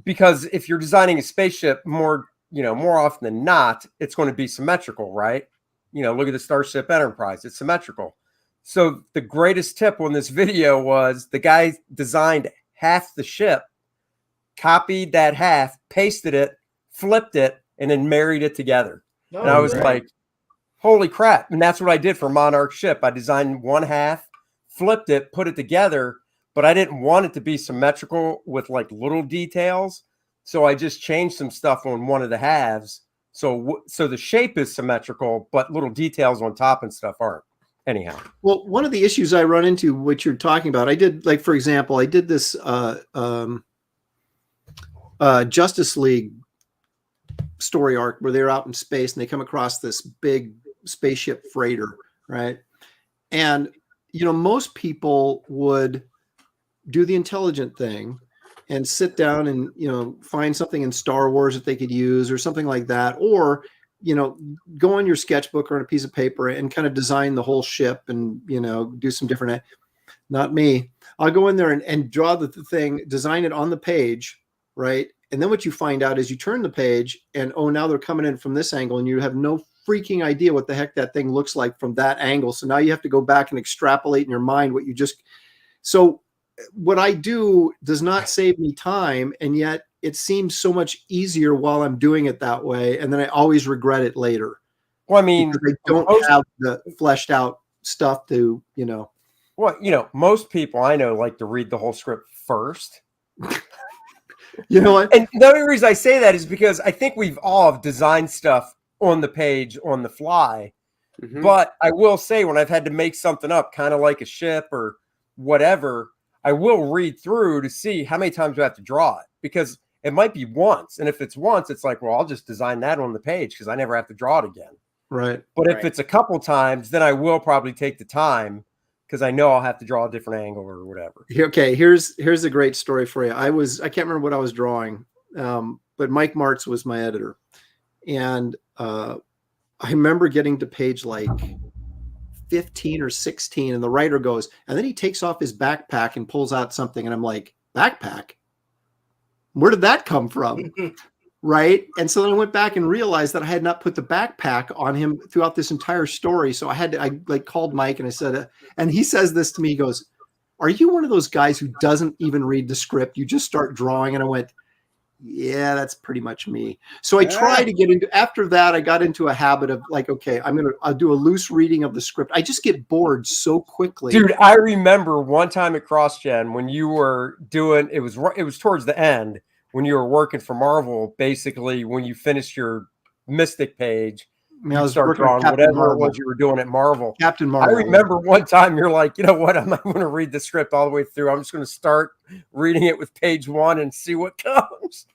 because if you're designing a spaceship more often than not, it's going to be symmetrical, right? You know, look at the Starship Enterprise, it's symmetrical. So the greatest tip on this video was the guy designed half the ship, copied that half, pasted it, flipped it, and then married it together. And I was like, holy crap. And that's what I did for Monarch ship. I designed one half, flipped it, put it together, but I didn't want it to be symmetrical with like little details. So I just changed some stuff on one of the halves. So the shape is symmetrical, but little details on top and stuff aren't. Anyhow. Well, one of the issues I run into, what you're talking about, I did, like, for example, I did this Justice League story arc where they're out in space and they come across this big spaceship freighter, right? And, you know, most people would do the intelligent thing and sit down and, you know, find something in Star Wars that they could use or something like that. Or, you know, go on your sketchbook or on a piece of paper and kind of design the whole ship and, you know, do some different, not me. I'll go in there and draw the thing, design it on the page, right? And then what you find out is you turn the page and, oh, now they're coming in from this angle and you have no freaking idea what the heck that thing looks like from that angle. So now you have to go back and extrapolate in your mind what you just, so what I do does not save me time. And yet it seems so much easier while I'm doing it that way. And then I always regret it later. Well, I mean, I don't have the fleshed out stuff to, you know. Well, you know, most people I know like to read the whole script first. You know what? And the only reason I say that is because I think we've all designed stuff on the page on the fly. Mm-hmm. But I will say when I've had to make something up, kind of like a ship or whatever, I will read through to see how many times I have to draw it, because it might be once. And if it's once, it's like, well, I'll just design that on the page because I never have to draw it again. Right. But if it's a couple times, then I will probably take the time because I know I'll have to draw a different angle or whatever. Okay, here's a great story for you. I can't remember what I was drawing, but Mike Martz was my editor. And I remember getting to page like 15 or 16, and the writer goes, and then he takes off his backpack and pulls out something. And I'm like, backpack? Where did that come from? Right. And so then I went back and realized that I had not put the backpack on him throughout this entire story. So I like called Mike and I said, and he says this to me, he goes, are you one of those guys who doesn't even read the script? You just start drawing. And I went, yeah, that's pretty much me. So I try to get into, after that, I got into a habit of like, okay, I'll do a loose reading of the script. I just get bored so quickly. Dude, I remember one time at CrossGen when you were doing, it was towards the end, when you were working for Marvel, basically when you finished your Mystic page, I was start drawing whatever it was you were doing at Marvel. Captain Marvel. I remember one time you're like, you know what? I'm not going to read the script all the way through. I'm just going to start reading it with page 1 and see what comes.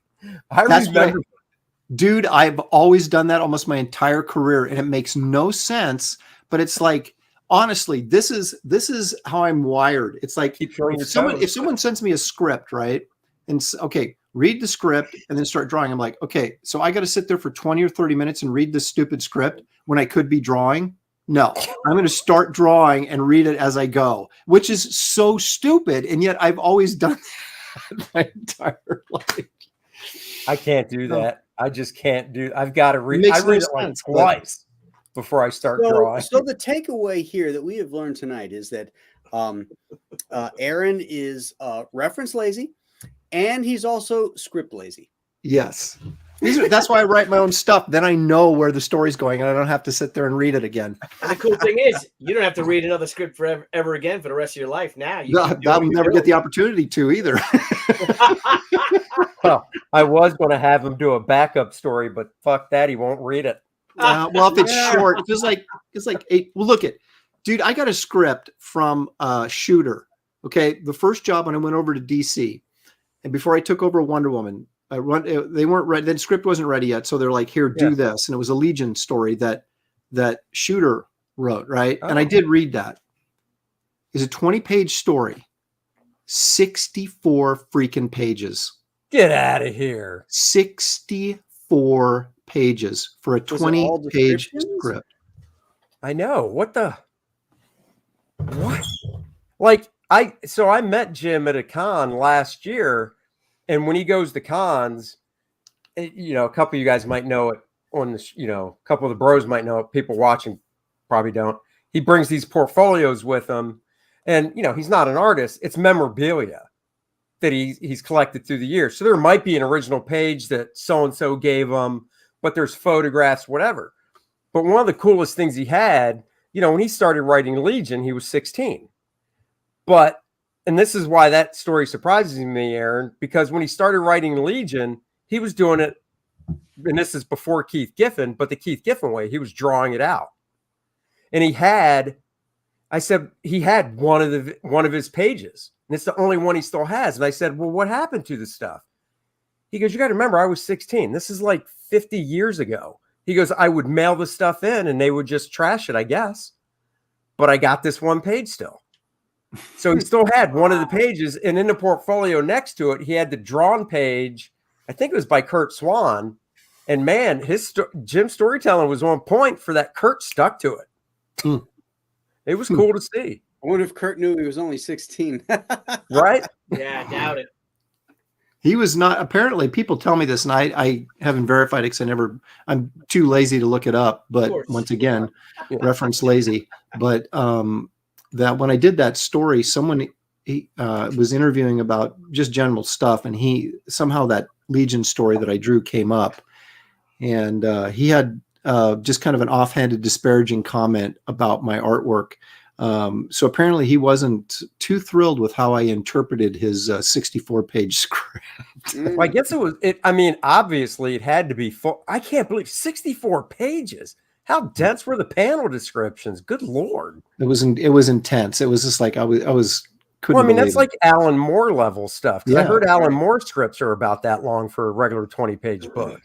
Dude, I've always done that almost my entire career, and it makes no sense. But it's like, honestly, this is how I'm wired. It's like if someone sends me a script, right? And okay, read the script and then start drawing. I'm like, okay, so I got to sit there for 20 or 30 minutes and read this stupid script when I could be drawing. No, I'm going to start drawing and read it as I go, which is so stupid. And yet I've always done that my entire life. I can't do that. I just can't do. I've got to read. I read it like twice before I start drawing. So the takeaway here that we have learned tonight is that Aaron is reference lazy. And he's also script lazy. Yes. That's why I write my own stuff. Then I know where the story's going and I don't have to sit there and read it again. And the cool thing is you don't have to read another script forever ever again for the rest of your life. Now I'll never get the opportunity to either. Well, I was going to have him do a backup story, but fuck that. He won't read it. Well, if it's short, it's like 8. Well, look dude, I got a script from Shooter. Okay. The first job when I went over to DC, and before I took over Wonder Woman, they weren't ready. The script wasn't ready yet. So they're like, here, do this. And it was a Legion story that Shooter wrote. Right. Oh. And I did read that. It's a 20-page story, 64 freaking pages. Get out of here. 64 pages for a 20-page script. I know. What? Like, I met Jim at a con last year, and when he goes to cons, you know, a couple of you guys might know it on the, you know, a couple of the bros might know it. People watching probably don't. He brings these portfolios with him, and you know, he's not an artist. It's memorabilia. that he's collected through the years. So there might be an original page that so-and-so gave him, but there's photographs, whatever. But one of the coolest things he had, when he started writing Legion, he was 16. And this is why that story surprises me, Aaron, because when he started writing Legion, he was doing it, and this is before Keith Giffen, but the Keith Giffen way, he was drawing it out. And he had one of his pages, and it's the only one he still has. And I said, well, what happened to this stuff? He goes, you got to remember, I was 16. This is like 50 years ago. He goes, I would mail the stuff in and they would just trash it, I guess. But I got this one page still. So he still had one of the pages. And in the portfolio next to it, he had the drawn page. I think it was by Kurt Swan. And man, Jim's storytelling was on point for that. Kurt stuck to it. It was cool to see. I wonder if Kurt knew he was only 16. Right? Yeah, I doubt it. He was not. Apparently, people tell me this, and I haven't verified it because I'm too lazy to look it up. But once again, reference lazy. But that when I did that story, someone was interviewing about just general stuff, and somehow that Legion story that I drew came up, and he had just kind of an offhanded, disparaging comment about my artwork. So apparently he wasn't too thrilled with how I interpreted his 64-page script. Well, I guess obviously it had to be full. I can't believe 64 pages. How dense were the panel descriptions? Good Lord. It was intense. It was just like, I was couldn't believe that's it. like Alan Moore level stuff. Yeah. I heard Alan Moore scripts are about that long for a regular 20-page book.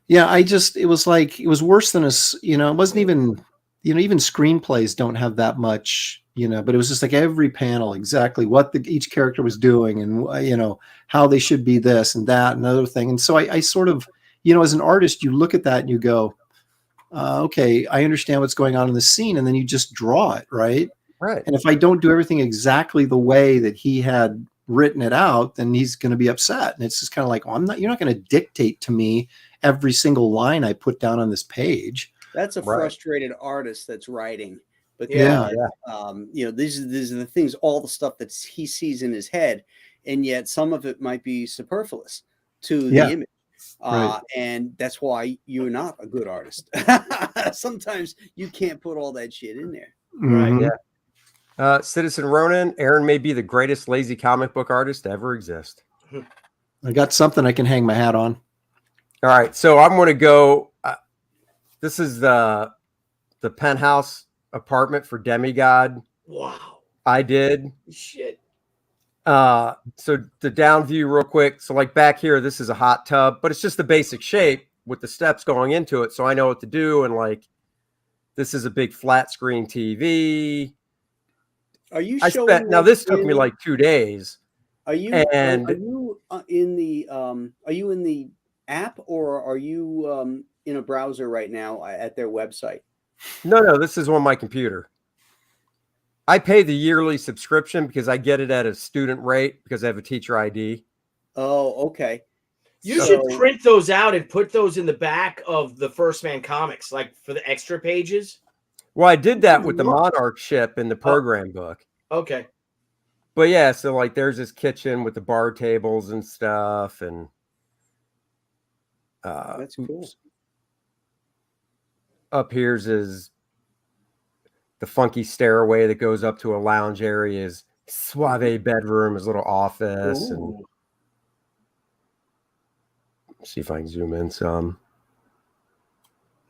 Yeah. it was worse than it wasn't even, even screenplays don't have that much, but it was just like every panel, exactly what each character was doing and, how they should be this and that and other thing. And so I sort of, as an artist, you look at that and you go, okay, I understand what's going on in the scene. And then you just draw it. Right. Right. And if I don't do everything exactly the way that he had written it out, then he's going to be upset. And it's just kind of like, you're not going to dictate to me every single line I put down on this page. That's a frustrated artist that's writing. But these are the things, all the stuff that he sees in his head, and yet some of it might be superfluous to the image. And that's why you're not a good artist. Sometimes you can't put all that shit in there. Mm-hmm. Right. Yeah. Citizen Ronan, Aaron may be the greatest lazy comic book artist to ever exist. I got something I can hang my hat on. All right. So I'm going to go. This is the penthouse apartment for Demigod. Wow. I did. Shit. So the down view real quick. So like back here, this is a hot tub, but it's just the basic shape with the steps going into it. So I know what to do. And like, this is a big flat screen TV. Are you now this took me like 2 days. Are you in the app, or are you in a browser right now at their website? No, this is on my computer. I pay the yearly subscription because I get it at a student rate because I have a teacher ID. Oh, okay. You should print those out and put those in the back of the First Man comics, like for the extra pages. Well, I did that with the Monarch ship in the program book. Okay. But yeah, so like there's this kitchen with the bar tables and stuff, and that's cool. Up here's the funky stairway that goes up to a lounge area, his suave bedroom, his little office. Ooh. And see if I can zoom in some.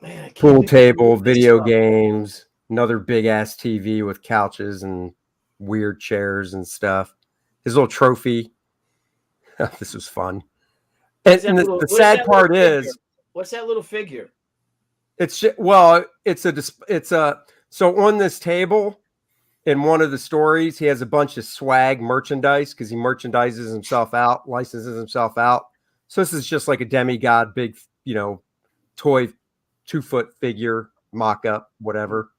Man, pool table, video games, another big ass TV with couches and weird chairs and stuff. His little trophy. This was fun. And the sad part is, what's that little figure? So on this table in one of the stories, he has a bunch of swag merchandise because he merchandises himself out, licenses himself out. So this is just like a Demigod, big, toy 2-foot figure, mock-up, whatever.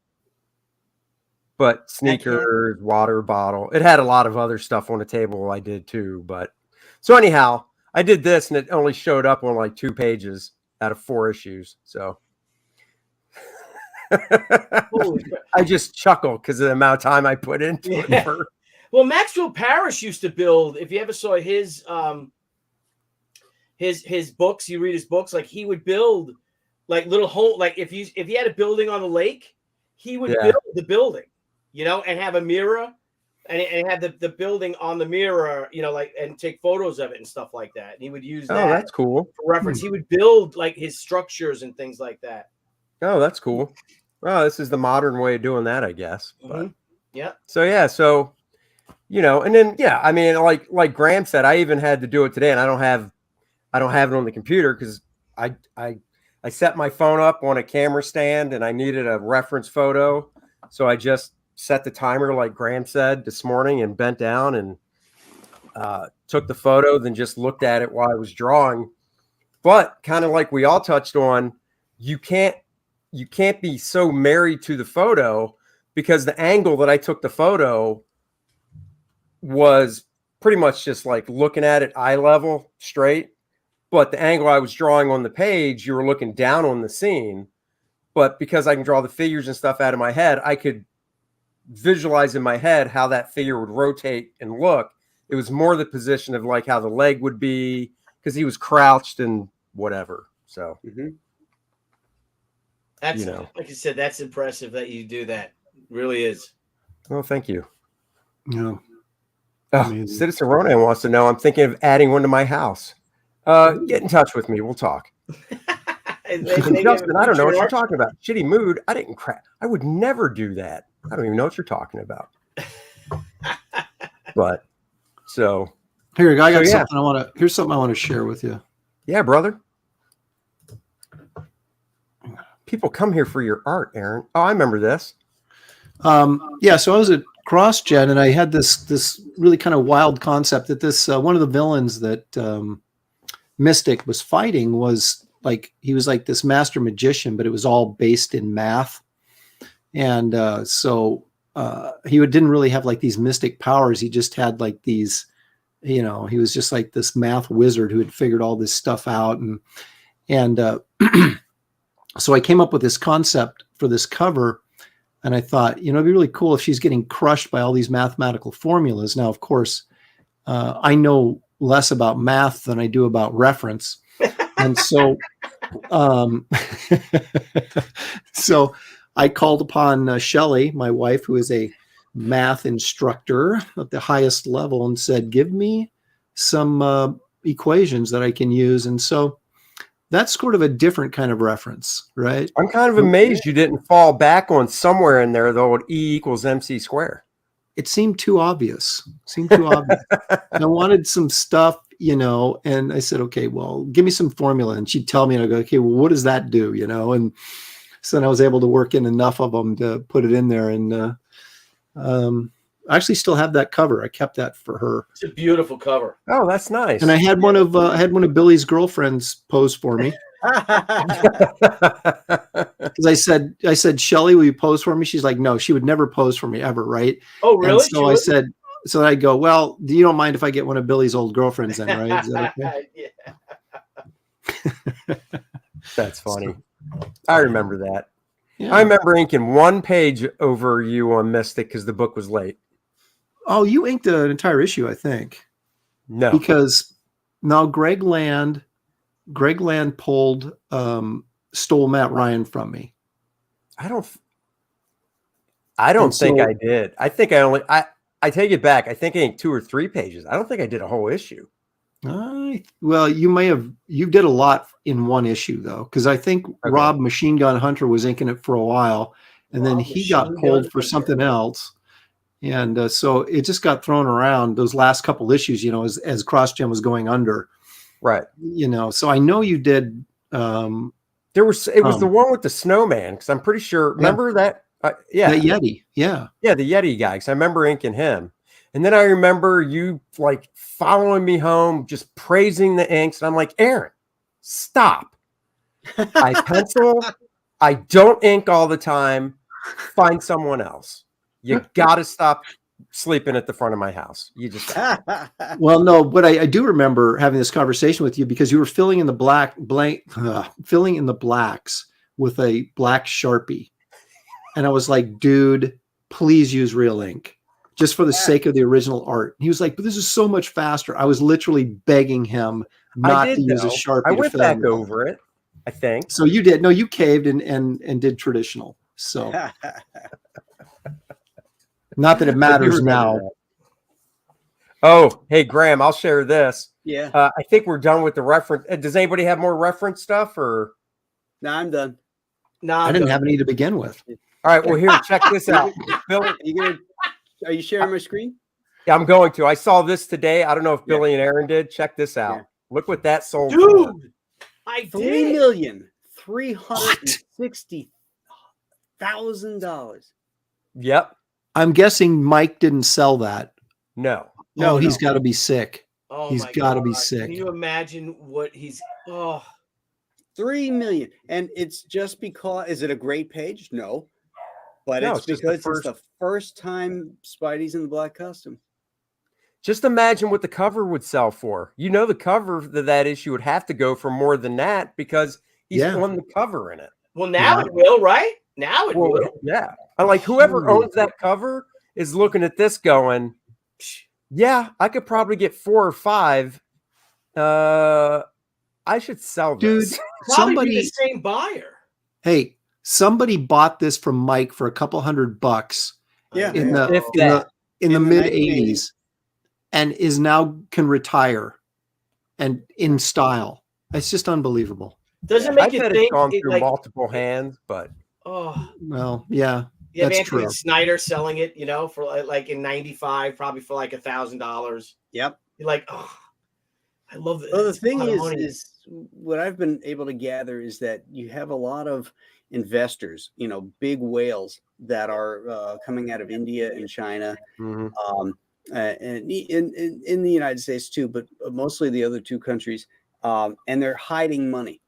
But sneakers, water bottle. It had a lot of other stuff on the table I did too. But so anyhow, I did this and it only showed up on like 2 pages out of 4 issues. So I just chuckle because of the amount of time I put into it. Well, Maxwell Parrish used to build. If you ever saw his books, you read his books. Like he would build like little home. Like if he had a building on the lake, he would build the building, and have a mirror. And have the building on the mirror, like, and take photos of it and stuff like that. And he would use that. Oh, that's cool. For reference. He would build like his structures and things like that. Oh, that's cool. Well, this is the modern way of doing that, I guess. But yeah. So and then I mean, like Graham said, I even had to do it today, and I don't have it on the computer because I set my phone up on a camera stand, and I needed a reference photo, so I just set the timer like Graham said this morning and bent down and took the photo, then just looked at it while I was drawing. But kind of like we all touched on, you can't be so married to the photo, because the angle that I took the photo was pretty much just like looking at it eye level straight. But the angle I was drawing on the page, you were looking down on the scene. But because I can draw the figures and stuff out of my head, I could visualize in my head how that figure would rotate and look. It was more the position of like how the leg would be, because he was crouched and whatever. So that's like you said, that's impressive that you do that. It really is. Well, thank you. Yeah. Citizen Ronan wants to know, I'm thinking of adding one to my house. Get in touch with me. We'll talk. Justin, I don't know what you're talking about. Shitty mood. I didn't crack. I would never do that. I don't even know what you're talking about. But so here, I got something here's something I want to share with you. Yeah, brother. People come here for your art, Aaron. Oh, I remember this. So I was at CrossGen, and I had this really kind of wild concept that this one of the villains that Mystic was fighting was like, he was like this master magician, but it was all based in math. And he didn't really have like these mystic powers. He just had like these, he was just like this math wizard who had figured all this stuff out. And so I came up with this concept for this cover, and I thought, it'd be really cool if she's getting crushed by all these mathematical formulas. Now, of course, I know less about math than I do about reference. And so, so I called upon Shelley, my wife, who is a math instructor at the highest level, and said, give me some equations that I can use. And so that's sort of a different kind of reference, right? I'm kind of amazed you didn't fall back on somewhere in there, though, E equals MC squared. It seemed too obvious. I wanted some stuff, and I said, okay, well, give me some formula. And she'd tell me, and I go, okay, well, what does that do? And so then I was able to work in enough of them to put it in there. And I actually still have that cover. I kept that for her. It's a beautiful cover. Oh, that's nice. And I had one of Billy's girlfriends pose for me. Because I said, Shelley, will you pose for me? She's like, no, she would never pose for me ever, right? Oh, really? And so I said, so I go, well, do you don't mind if I get one of Billy's old girlfriends then, right? Is that okay? Yeah. That's funny. I remember that. Yeah. I remember inking one page over you on Mystic because the book was late. Oh, you inked an entire issue, I think. No. Because now Greg Land stole Matt Ryan from me. I don't think I did. I think I take it back. I think I inked 2 or 3 pages. I don't think I did a whole issue. Well, you did a lot in one issue though. Cause I think Rob Machine Gun Hunter was inking it for a while, and then he got pulled for something else. And so it just got thrown around those last couple issues, as CrossGen was going under. Right. So I know you did. It was the one with the snowman, because I'm pretty sure. Remember that? The Yeti. Yeah. Yeah, the Yeti guy. Because I remember inking him, and then I remember you like following me home, just praising the inks, and I'm like, Aaron, stop. I pencil. I don't ink all the time. Find someone else. You got to stop sleeping at the front of my house. You just well, no, but I do remember having this conversation with you because you were filling in the blacks with a black Sharpie, and I was like, dude, please use real ink. just for the sake of the original art. He was like, but this is so much faster. I was literally begging him not to use a Sharpie. I went back over it, I think. So you did. No, you caved and did traditional. So not that it matters now. Oh, hey, Graham, I'll share this. Yeah. I think we're done with the reference. Does anybody have more reference stuff or? No, I'm done. No, I didn't have any to begin with. All right. Well, here, check this out. Bill, are you sharing my screen? Yeah, I'm going to. I saw this today. I don't know if Billy and Aaron did. Check this out. Yeah. Look what that sold for. Dude, I did. $3,360,000. Yep. I'm guessing Mike didn't sell that. No. No, he's got to be sick. Oh, he's got to be sick. Can you imagine what he's? Oh, $3 million, and it's just because. Is it a great page? No, but it's because it's the first time Spidey's in the black costume. Just imagine what the cover would sell for. You know, the cover of that issue would have to go for more than that because he's on the cover in it. Well, now it will, right? Now it will. Yeah. I like whoever owns that cover is looking at this going, yeah, I could probably get 4 or 5. I should sell this. Dude, probably be the same buyer. Hey, somebody bought this from Mike for a couple $100. Yeah. In the mid 80s. And is now can retire and in style. It's just unbelievable. Doesn't make you think it's gone through multiple hands, but well, yeah. You have Anthony Snyder selling it, you know, for like in '95, probably for like $1,000. Yep. You're like, oh, I love it. Well, the thing is what I've been able to gather is that you have a lot of investors, you know, big whales that are coming out of India and China. Mm-hmm. And in the United States too, but mostly the other 2 countries, and they're hiding money,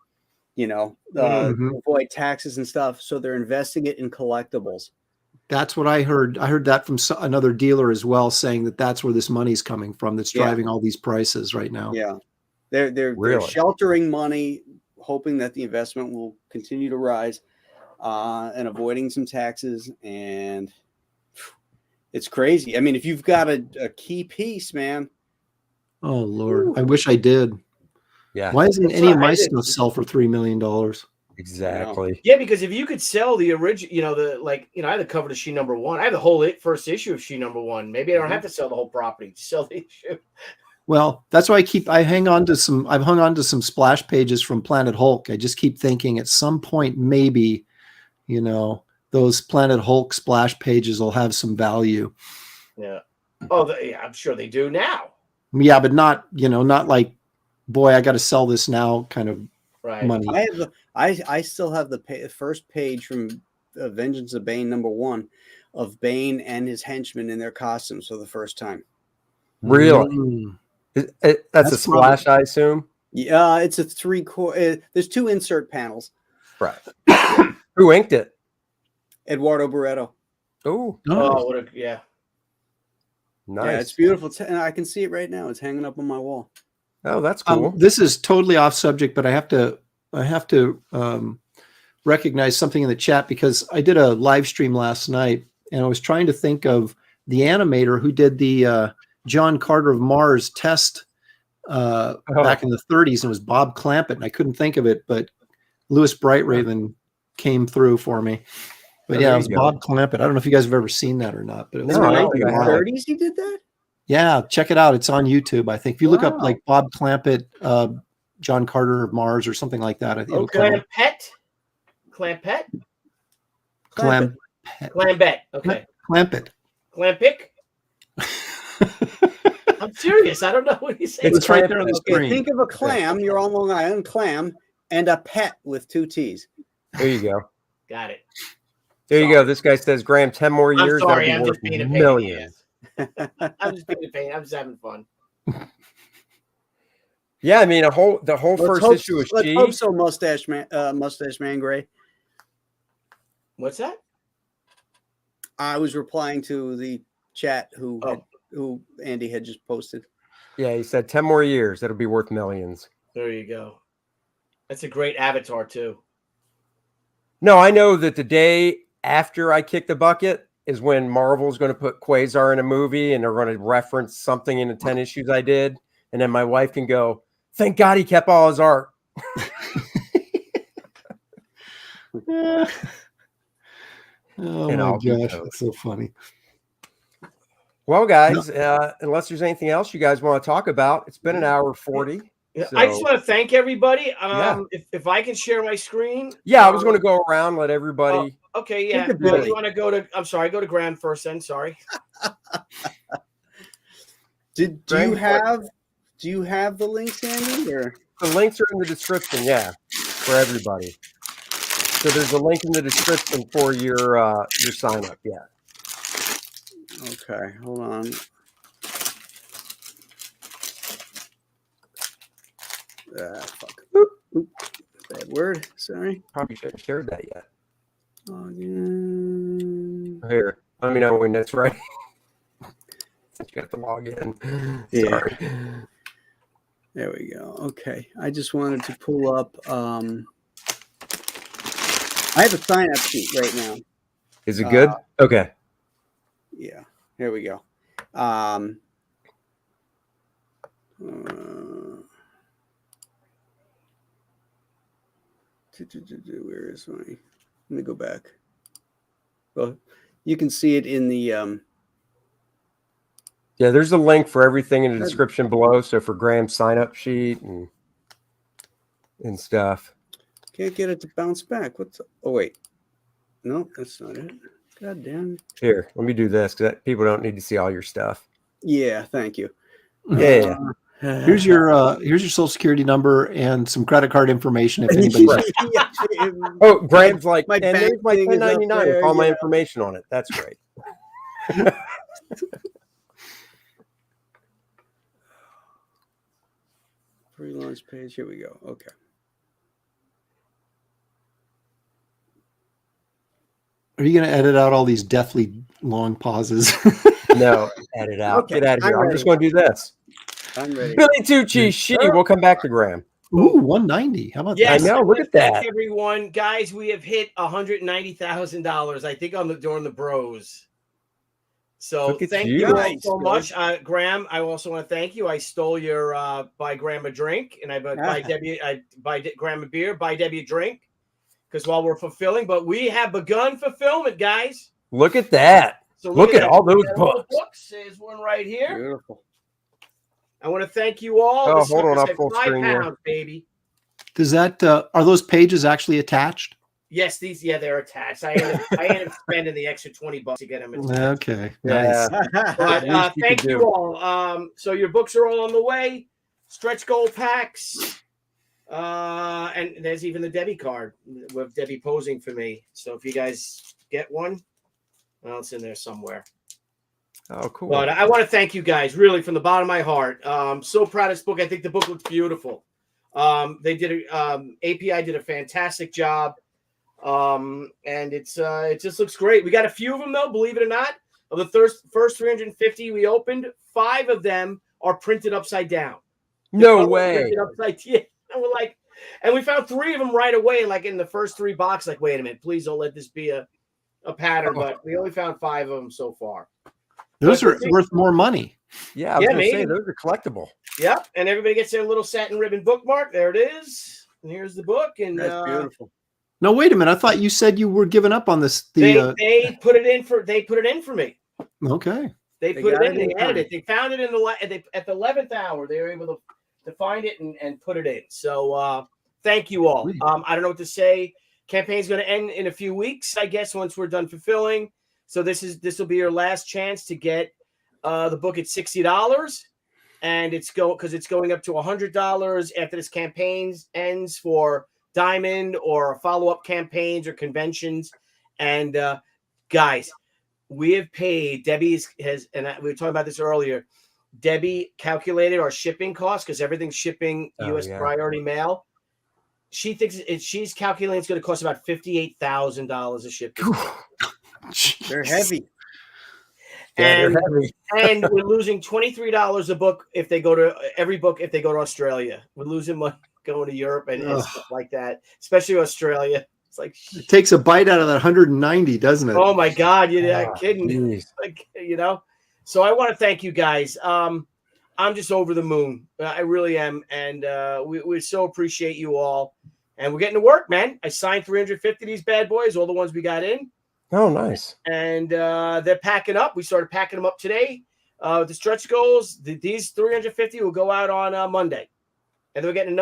you know, to avoid taxes and stuff. So they're investing it in collectibles. That's what I heard. I heard that from another dealer as well, saying that that's where this money's coming from. That's driving all these prices right now. Yeah, they're sheltering money, hoping that the investment will continue to rise, and avoiding some taxes and. It's crazy. I mean, if you've got a key piece, man. Oh Lord, I wish I did. Yeah. Why isn't any of my stuff sell for $3 million? Exactly. Yeah, because if you could sell the original, you know, I have the cover to She Number 1. I have the whole first issue of She Number 1. Maybe I don't have to sell the whole property. Sell the issue. Well, that's why I've hung on to some splash pages from Planet Hulk. I just keep thinking at some point maybe, you know, those Planet Hulk splash pages will have some value. Yeah. Oh, I'm sure they do now. Yeah, but not like, boy, I got to sell this now kind of money. I still have the first page from Vengeance of Bane #1 of Bane and his henchmen in their costumes for the first time. Really? That's a splash, I assume? Yeah, it's a 3-quarter. There's 2 insert panels. Right. Who inked it? Eduardo Barreto. Oh, nice. Yeah, nice. it's beautiful. I can see it right now. It's hanging up on my wall. Oh, that's cool. This is totally off subject, but I have to recognize something in the chat because I did a live stream last night and I was trying to think of the animator who did the John Carter of Mars test back in the 30s, and it was Bob Clampett, and I couldn't think of it, but Louis Brightraven came through for me. But yeah, it was Bob Clampett. I don't know if you guys have ever seen that or not, but it was in the 1930s he did that? Yeah, check it out. It's on YouTube, I think. If you look up like Bob Clampett, John Carter of Mars or something like that, I think it'll come up. Clampett? Okay. Clampett. Clampick? I'm serious. I don't know what he's saying. It's right there on the screen. Think of a clam. You're on Long Island, clam, and a pet with 2 T's. There you go. Got it. There you go. This guy says, Graham, 10 more years. I'm sorry. I'm just being a pain. Millions. I'm just being a pain. I'm just having fun. Yeah, I mean, the whole first issue is Let's hope so, Mustache Man Gray. What's that? I was replying to the chat who Andy had just posted. Yeah, he said 10 more years. That'll be worth millions. There you go. That's a great avatar, too. No, I know that the day after I kick the bucket, is when Marvel's going to put Quasar in a movie and they're going to reference something in the 10 issues I did. And then my wife can go, thank God he kept all his art. Oh my gosh, that's so funny. Well, guys, unless there's anything else you guys want to talk about, it's been an hour 40. Yeah. So, I just want to thank everybody. If I can share my screen. Yeah, I was going to go around, let everybody. Okay, yeah. You want to go to? I'm sorry, go to Graham first. Then sorry. Do you have the links, Andy? Or the links are in the description? Yeah, for everybody. So there's a link in the description for your sign up. Yeah. Okay, hold on. Fuck. Oop. Bad word. Sorry. Probably should have shared that yet. Login. Here, let me know when that's right. You have to log in. Yeah. Sorry. There we go. Okay. I just wanted to pull up. I have a sign up sheet right now. Is it good? Okay. Yeah. Here we go. Where is my? Let me go back. Well, you can see it in the. Yeah, there's a link for everything in the description below. So for Graham's sign up sheet and stuff. Can't get it to bounce back. What's? Oh wait, no, that's not it. God damn. Here, let me do this because people don't need to see all your stuff. Yeah, thank you. Yeah. Here's your social security number and some credit card information if anybody. Oh, Graham's like, my and there's my 1099 with all my information on it. That's great. Pre-launch page. Here we go. Okay. Are you going to edit out all these deathly long pauses? No, edit out. Okay, Get out of here. I'm just going to do this. I'm ready. Billy Tucci, we'll come back to Graham. Ooh, 190. How about Yes, that? I know. Look at that. Everyone, guys, we have hit $190,000. I think during the bros. So thank you all so much, Graham. I also want to thank you. I stole your buy Graham a drink, and I buy Graham a beer, buy Debbie a drink, because while we're fulfilling, but we have begun fulfillment, guys. Look at that. So look at all those books. There's one right here. Beautiful. I want to thank you all. Oh, hold on, I'm full screen £5, baby. Does that are those pages actually attached? Yes, they're attached. I ended up spending the extra $20 to get them attached. Okay, nice. But thank you all. So your books are all on the way. Stretch goal packs. And there's even the Debbie card with Debbie posing for me. So if you guys get one, well, it's in there somewhere. Oh, cool. But I want to thank you guys, really, from the bottom of my heart. So proud of this book. I think the book looks beautiful. API did a fantastic job. And it just looks great. We got a few of them, though, believe it or not. Of the first 350 we opened, 5 of them are printed upside down. No way. Yeah. And we found 3 of them right away, like in the first 3 boxes. Like, wait a minute, please don't let this be a pattern. But we only found 5 of them so far. Those are worth more money. Yeah, I was going to say, those are collectible. Yep, and everybody gets their little satin ribbon bookmark. There it is. And here's the book. And that's beautiful. No, wait a minute. I thought you said you were giving up on this. They put it in for me. Okay. They put it in. They added it. They found it at the 11th hour. They were able to find it and put it in. So thank you all. I don't know what to say. Campaign's going to end in a few weeks, I guess, once we're done fulfilling. So this will be your last chance to get the book at $60, and it's going up to $100 after this campaign ends for Diamond or follow-up campaigns or conventions. And guys, we have paid. Debbie and we were talking about this earlier. Debbie calculated our shipping costs because everything's shipping U.S. priority mail. She thinks she's calculating it's going to cost about $58,000 a ship. They're heavy. And we're losing $23 a book if they go to Australia. We're losing money going to Europe and stuff like that, especially Australia. It's like it takes a bite out of that 190, doesn't it? Oh my God, you're not kidding. Like, So I want to thank you guys. I'm just over the moon. I really am, and we so appreciate you all. And we're getting to work, man. I signed 350 of these bad boys, all the ones we got in. Oh, nice. And they're packing up. We started packing them up today. The stretch goals, these 350 will go out on Monday. And then we're getting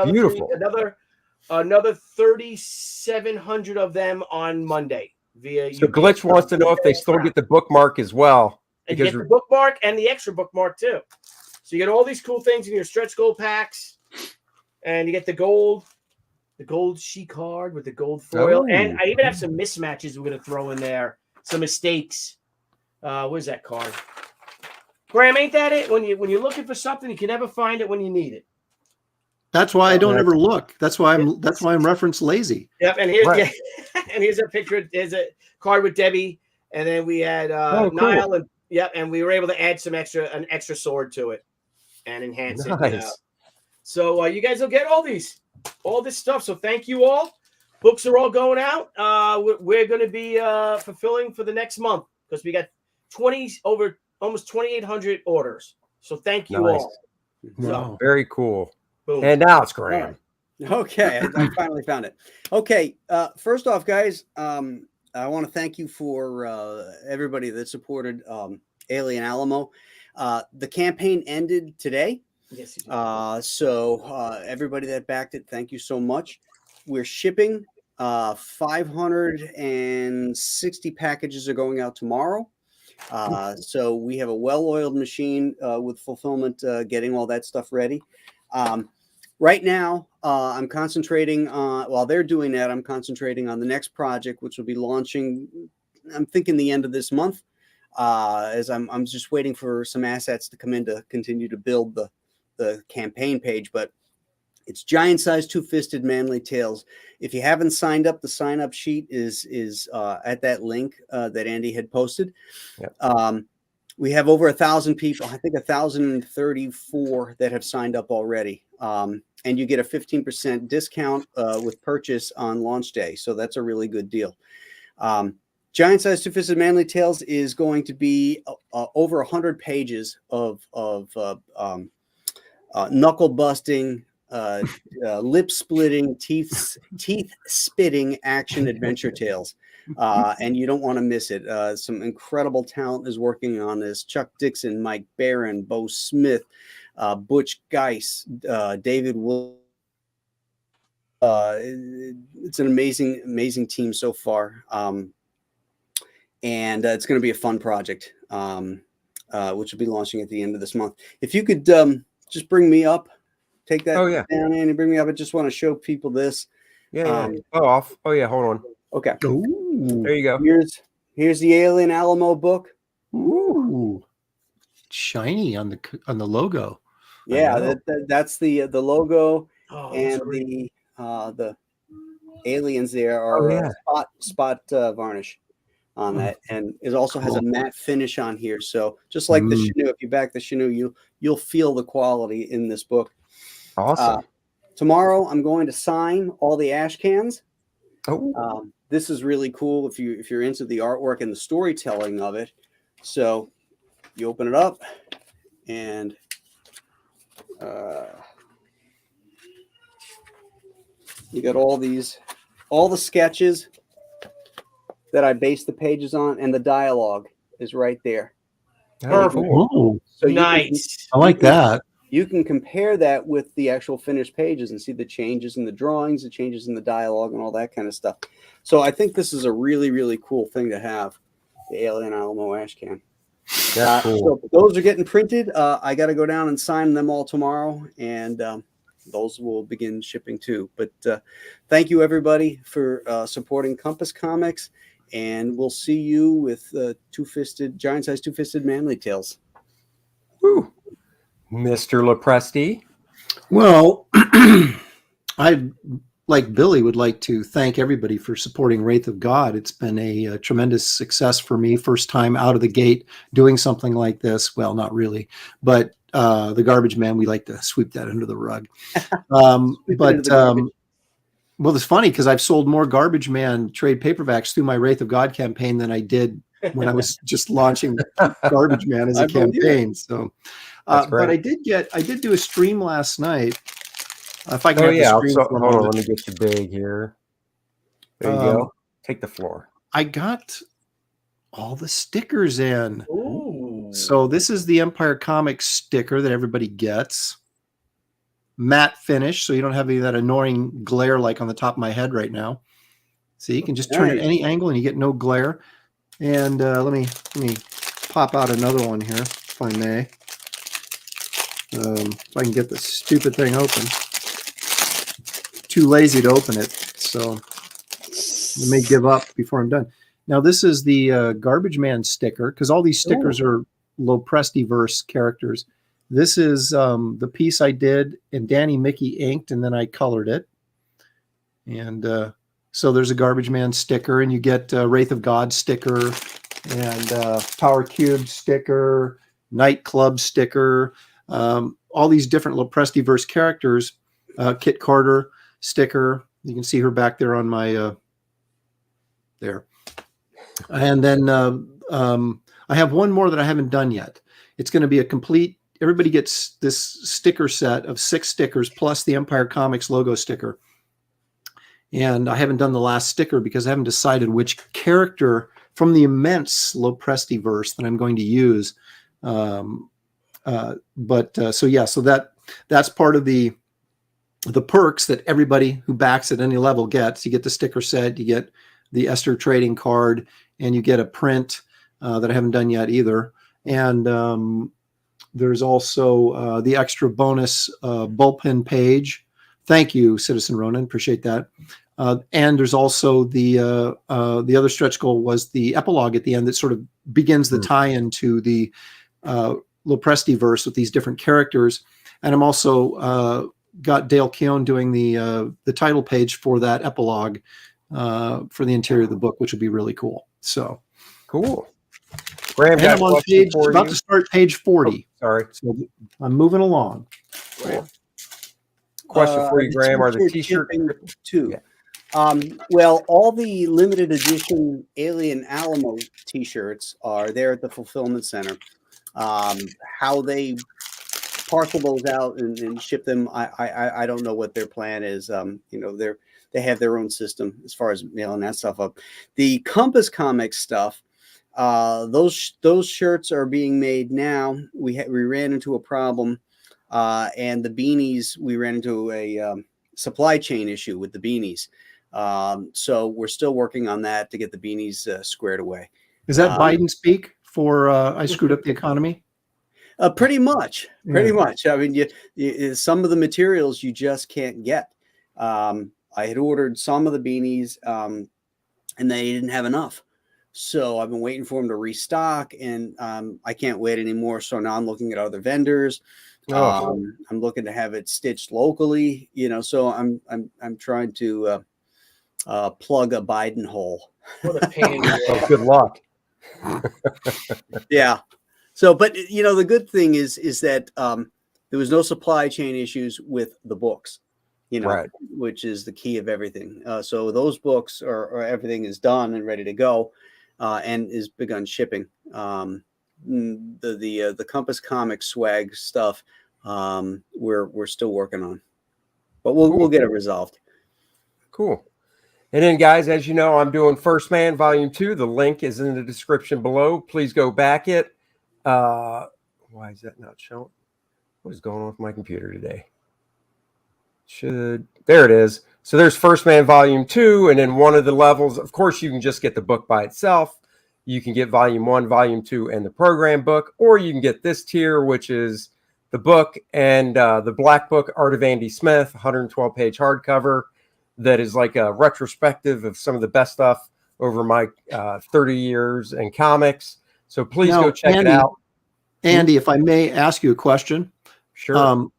another 3,700 of them on Monday via So UPS. Glitch wants to know if they still get the bookmark as well. And you get the bookmark and the extra bookmark too. So you get all these cool things in your stretch goal packs, and you get the gold sheet card with the gold foil. And I even have some mismatches we're going to throw in there, some mistakes. Where's that card? Graham, ain't that it? When you're looking for something, you can never find it when you need it. That's why I don't ever look. That's why I'm reference lazy. Yep. And here's and here's a picture. There's a card with Debbie, and then we had Niall, and and we were able to add an extra sword to it and enhance it. So you guys will get all this stuff. So thank you all. Books are all going out. We're going to be fulfilling for the next month because we got almost 2,800 orders. So thank you all. Wow. Very cool. Boom. And now it's Graham. Okay, I finally found it. Okay, first off, guys, I want to thank you for everybody that supported Alien Alamo. The campaign ended today. Yes, you did. So everybody that backed it, thank you so much. We're shipping 560 packages are going out tomorrow. So we have a well-oiled machine with fulfillment, getting all that stuff ready. Right now, I'm concentrating on, while they're doing that, I'm concentrating on the next project, which will be launching, I'm thinking the end of this month, as I'm just waiting for some assets to come in to continue to build the campaign page. But it's Giant Size Two-Fisted Manly Tales. If you haven't signed up, the sign-up sheet is at that link that Andy had posted. Yep. We have over 1,000 people, I think 1,034 that have signed up already. And you get a 15% discount with purchase on launch day. So that's a really good deal. Giant Size Two-Fisted Manly Tales is going to be over 100 pages of knuckle busting, lip splitting, teeth spitting action adventure tales. And you don't want to miss it. Some incredible talent is working on this. Chuck Dixon, Mike Barron, Bo Smith, Butch Geis, David Will. It's an amazing team so far. And it's going to be a fun project, which will be launching at the end of this month. If you could just bring me up, take that down and bring me up. I just want to show people this. Off. Oh yeah, hold on. Okay. Ooh. There you go. Here's the Alien Alamo book. Ooh. Shiny on the logo. Yeah, that's the logo, and the aliens there are spot varnish on that, and it also has a matte finish on here. So just like the Chinook, if you back the Chinook, you'll feel the quality in this book. Awesome. Tomorrow I'm going to sign all the ash cans. Oh. This is really cool if you're into the artwork and the storytelling of it. So you open it up and you got all the sketches that I based the pages on, and the dialogue is right there. Perfect. Oh, so nice. I like that. You can compare that with the actual finished pages and see the changes in the drawings, the changes in the dialogue, and all that kind of stuff. So I think this is a really, really cool thing to have, the Alien Alamo ash can. That's cool. So those are getting printed. I got to go down and sign them all tomorrow, and those will begin shipping too. But thank you, everybody, for supporting Compass Comics, and we'll see you with Giant Size Two-Fisted Manly Tales. Woo. Mr. Lopresti. Well, I, like Billy, would like to thank everybody for supporting Wraith of God. It's been a tremendous success for me. First time out of the gate doing something like this. Well, not really, but the Garbage Man, we like to sweep that under the rug. Well, it's funny because I've sold more Garbage Man trade paperbacks through my Wraith of God campaign than I did when I was just launching Garbage Man as a campaign. So, but I did do a stream last night. If I can have the stream. Hold on, let me get you big here. There you go. Take the floor. I got all the stickers in. Ooh. So this is the Empire Comics sticker that everybody gets. Matte finish, so you don't have any of that annoying glare like on the top of my head right now. So you can just turn it any angle and you get no glare. And let me pop out another one here, if I may. If I can get this stupid thing open. Too lazy to open it, so I may give up before I'm done. Now this is the Garbage Man sticker, because all these stickers are Loprestiverse characters. This is the piece I did, and Danny Mickey inked, and then I colored it. And so there's a Garbage Man sticker, and you get Wraith of God sticker, and Power Cube sticker, Nightclub sticker, all these different Loprestiverse characters. Kit Carter sticker. You can see her back there on my there. And then I have one more that I haven't done yet. It's going to be a complete. Everybody gets this sticker set of 6 stickers plus the Empire Comics logo sticker. And I haven't done the last sticker because I haven't decided which character from the immense Loprestiverse that I'm going to use. So that's part of the perks that everybody who backs at any level gets. You get the sticker set, you get the Esther trading card, and you get a print that I haven't done yet either. And there's also the extra bonus bullpen page. Thank you, Citizen Ronan. Appreciate that. And there's also the other stretch goal was the epilogue at the end that sort of begins the tie-in to the Loprestiverse with these different characters. And I'm also got Dale Keown doing the title page for that epilogue for the interior of the book, which would be really cool. So cool. Graham, and I'm on about to start page 40. Oh, sorry. So I'm moving along. Question for you, Graham. Are the t-shirt too? Yeah. Well, all the limited edition Alien Alamo t-shirts are there at the fulfillment center. How they parcel those out and ship them, I don't know what their plan is. They have their own system as far as mailing that stuff up. The Compass Comics stuff, those shirts are being made now. We ran into a problem, and the beanies, we ran into a supply chain issue with the beanies. So we're still working on that to get the beanies squared away. Is that Biden speak for I screwed up the economy? Pretty much. I mean, you some of the materials you just can't get. I had ordered some of the beanies, and they didn't have enough. So I've been waiting for them to restock, and I can't wait anymore. So now I'm looking at other vendors. I'm looking to have it stitched locally. So I'm trying to plug a Biden hole. What a pain. Good luck. Yeah. So, but the good thing is that there was no supply chain issues with the books, right, which is the key of everything. So those books are everything is done and ready to go, and is begun shipping. The Compass Comics swag stuff, we're still working on, but we'll get it resolved. Cool. And then, guys, as you know, I'm doing First Man Volume 2. The link is in the description below. Please go back it. Why is that not showing? What is going on with my computer today? There it is. So there's First Man Volume 2, and then one of the levels, of course, you can just get the book by itself. You can get Volume 1, Volume 2, and the program book, or you can get this tier, which is the book and the Black Book, Art of Andy Smith, 112-page hardcover. That is like a retrospective of some of the best stuff over my 30 years in comics. So please go check it out. Andy, if I may ask you a question. Sure.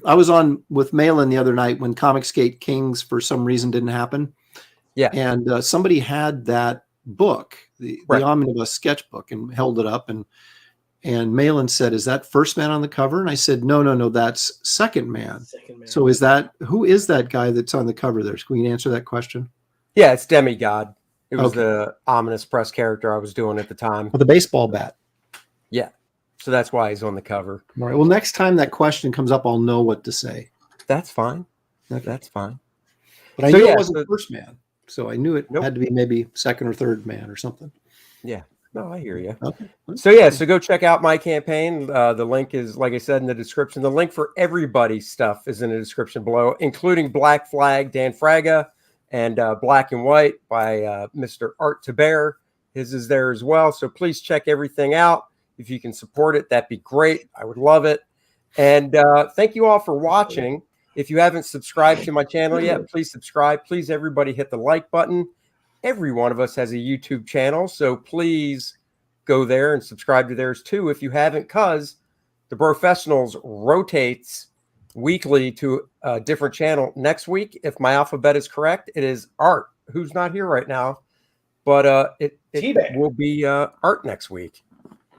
I was on with Malin the other night when Comicsgate Kings for some reason didn't happen. Yeah. And somebody had that book, the omnibus sketchbook, and held it up. And And Malin said, "Is that first man on the cover?" And I said, "No, that's second man." Second man. So who is that guy that's on the cover there? Can you answer that question? Yeah, it's Demigod. It was the ominous press character I was doing at the time. With the baseball bat. Yeah. So that's why he's on the cover. All right. Well, next time that question comes up, I'll know what to say. That's fine. Okay. That's fine. But I knew it wasn't first man. So I knew it had to be maybe second or third man or something. Yeah. No, I hear you. Okay. So go check out my campaign. The link is, like I said, in the description. The link for everybody's stuff is in the description below, including Black Flag, Dan Fraga, and Black and White by Mr. Art Taber. His is there as well. So please check everything out. If you can support it, that'd be great. I would love it. And thank you all for watching. If you haven't subscribed to my channel yet, please subscribe. Please, everybody, hit the like button. Every one of us has a YouTube channel, so please go there and subscribe to theirs too if you haven't, because the Professionals rotates weekly to a different channel. Next week, if my alphabet is correct, it is Art, who's not here right now, but it will be Art next week.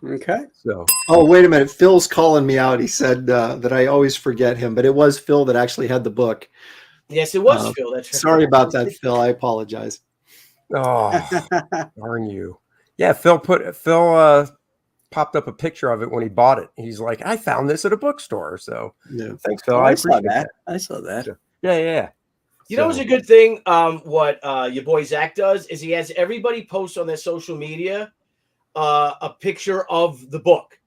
Okay. So. Oh, wait a minute. Phil's calling me out. He said that I always forget him, but it was Phil that actually had the book. Yes, it was Phil. That's right. Sorry about that, Phil. I apologize. Oh, darn you. Yeah, Phil popped up a picture of it when he bought it. He's like, I found this at a bookstore. So thanks, Phil. I appreciate that. I saw that. So, yeah. You know, it's a good thing. What your boy Zach does is he has everybody post on their social media a picture of the book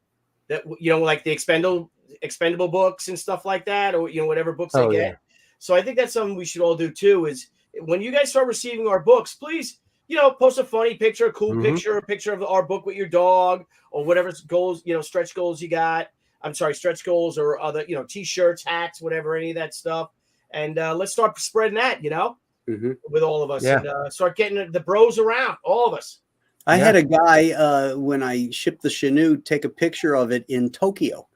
that, like the expendable books and stuff like that, or whatever books they get. Yeah. So I think that's something we should all do too. Is when you guys start receiving our books, please, post a funny picture, a cool picture, a picture of our book with your dog or whatever goals, stretch goals you got. I'm sorry, stretch goals or other, t-shirts, hats, whatever, any of that stuff. And let's start spreading that, with all of us, and start getting the bros around, all of us. I had a guy when I shipped the Chinook take a picture of it in Tokyo.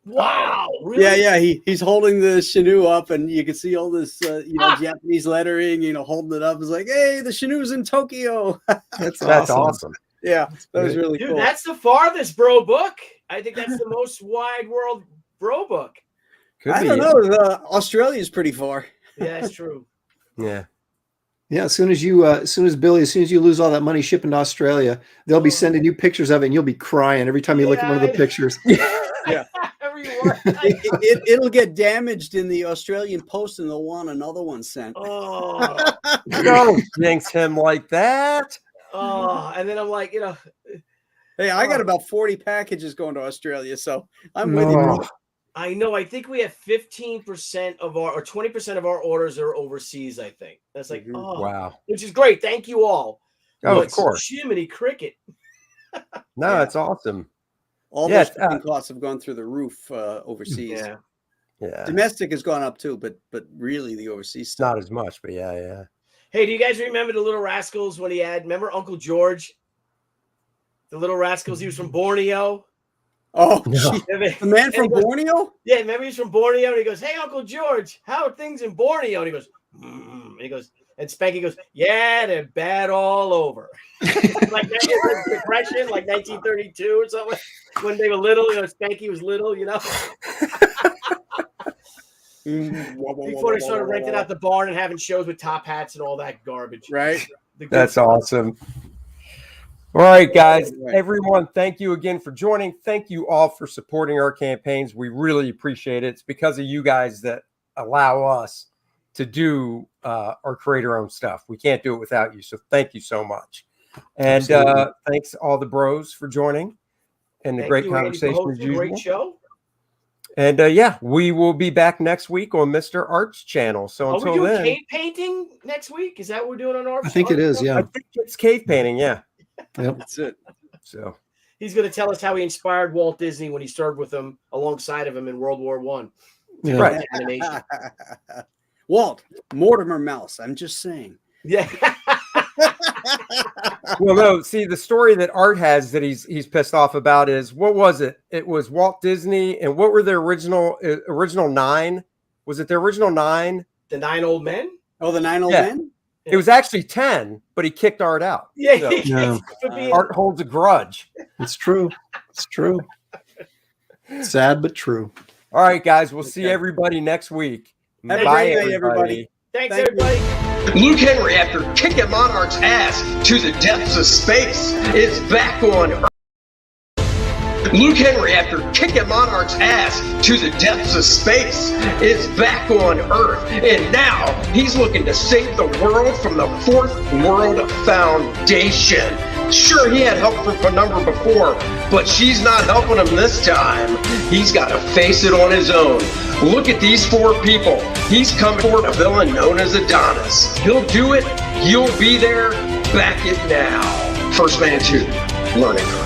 Wow! Really? Yeah. He's holding the Chinook up, and you can see all this, Japanese lettering. Holding it up. It's like, hey, the Chinook's in Tokyo. That's awesome. Yeah, that was really cool. That's the farthest bro book. I think that's the most wide world bro book. I don't know. Australia is pretty far. Yeah, that's true. Yeah. Yeah, as soon as you lose all that money shipping to Australia, they'll be sending you pictures of it, and you'll be crying every time you look at one of the pictures. Yeah. It'll get damaged in the Australian post, and they'll want another one sent. Oh, don't jinx him like that. Oh, and then I'm like, hey, I got about 40 packages going to Australia, so I'm with you. I know. I think we have 15% of or 20% of our orders are overseas. I think that's like, wow, which is great. Thank you all. Oh, of course. Jiminy cricket. No, it's awesome. All those shipping costs have gone through the roof overseas. Yeah. Domestic has gone up too, but really the overseas stuff. Not as much, but yeah. Hey, do you guys remember the Little Rascals when remember Uncle George? The Little Rascals, he was from Borneo. Oh, no. The man from Borneo? Yeah, remember he's from Borneo, and he goes, "Hey, Uncle George, how are things in Borneo?" And he goes, and he goes, and Spanky goes, "Yeah, they're bad all over." Like that depression, like 1932 or something. When they were little, Spanky was little, Before they started renting out the barn and having shows with top hats and all that garbage. Right. That's awesome. All right, guys. Everyone, thank you again for joining. Thank you all for supporting our campaigns. We really appreciate it. It's because of you guys that allow us to do or create our own stuff. We can't do it without you. So thank you so much. And thanks all the bros for joining and the great conversation as usual. Great show. And we will be back next week on Mr. Art's channel. So until then, cave painting next week. Is that what we're doing on our? I think it is. Yeah, I think it's cave painting. Yeah, yep. That's it. So he's going to tell us how he inspired Walt Disney when he served with him alongside of him in World War I. Yeah. Right. Animation. Walt Mortimer Mouse. I'm just saying. Yeah. Well, no. See, the story that Art has that he's pissed off about is, what was it? It was Walt Disney, and what were the original 9? Was it the original 9? The 9 old men? Oh, the 9 old men? It was actually 10, but he kicked Art out. Yeah. So, Art holds a grudge. It's true. It's true. Sad but true. All right, guys. We'll see everybody next week. Have a Bye, great night, everybody. Thanks, Thank everybody. Luke Henry, after kicking Monarch's ass to the depths of space, is back on Earth. Luke Henry, after kicking Monarch's ass to the depths of space, is back on Earth. And now he's looking to save the world from the Fourth World Foundation. Sure, he had help from Penumbra before, but she's not helping him this time. He's got to face it on his own. Look at these 4 people. He's coming for a villain known as Adonis. He'll do it. You'll be there. Back it now. First Man 2, Learning.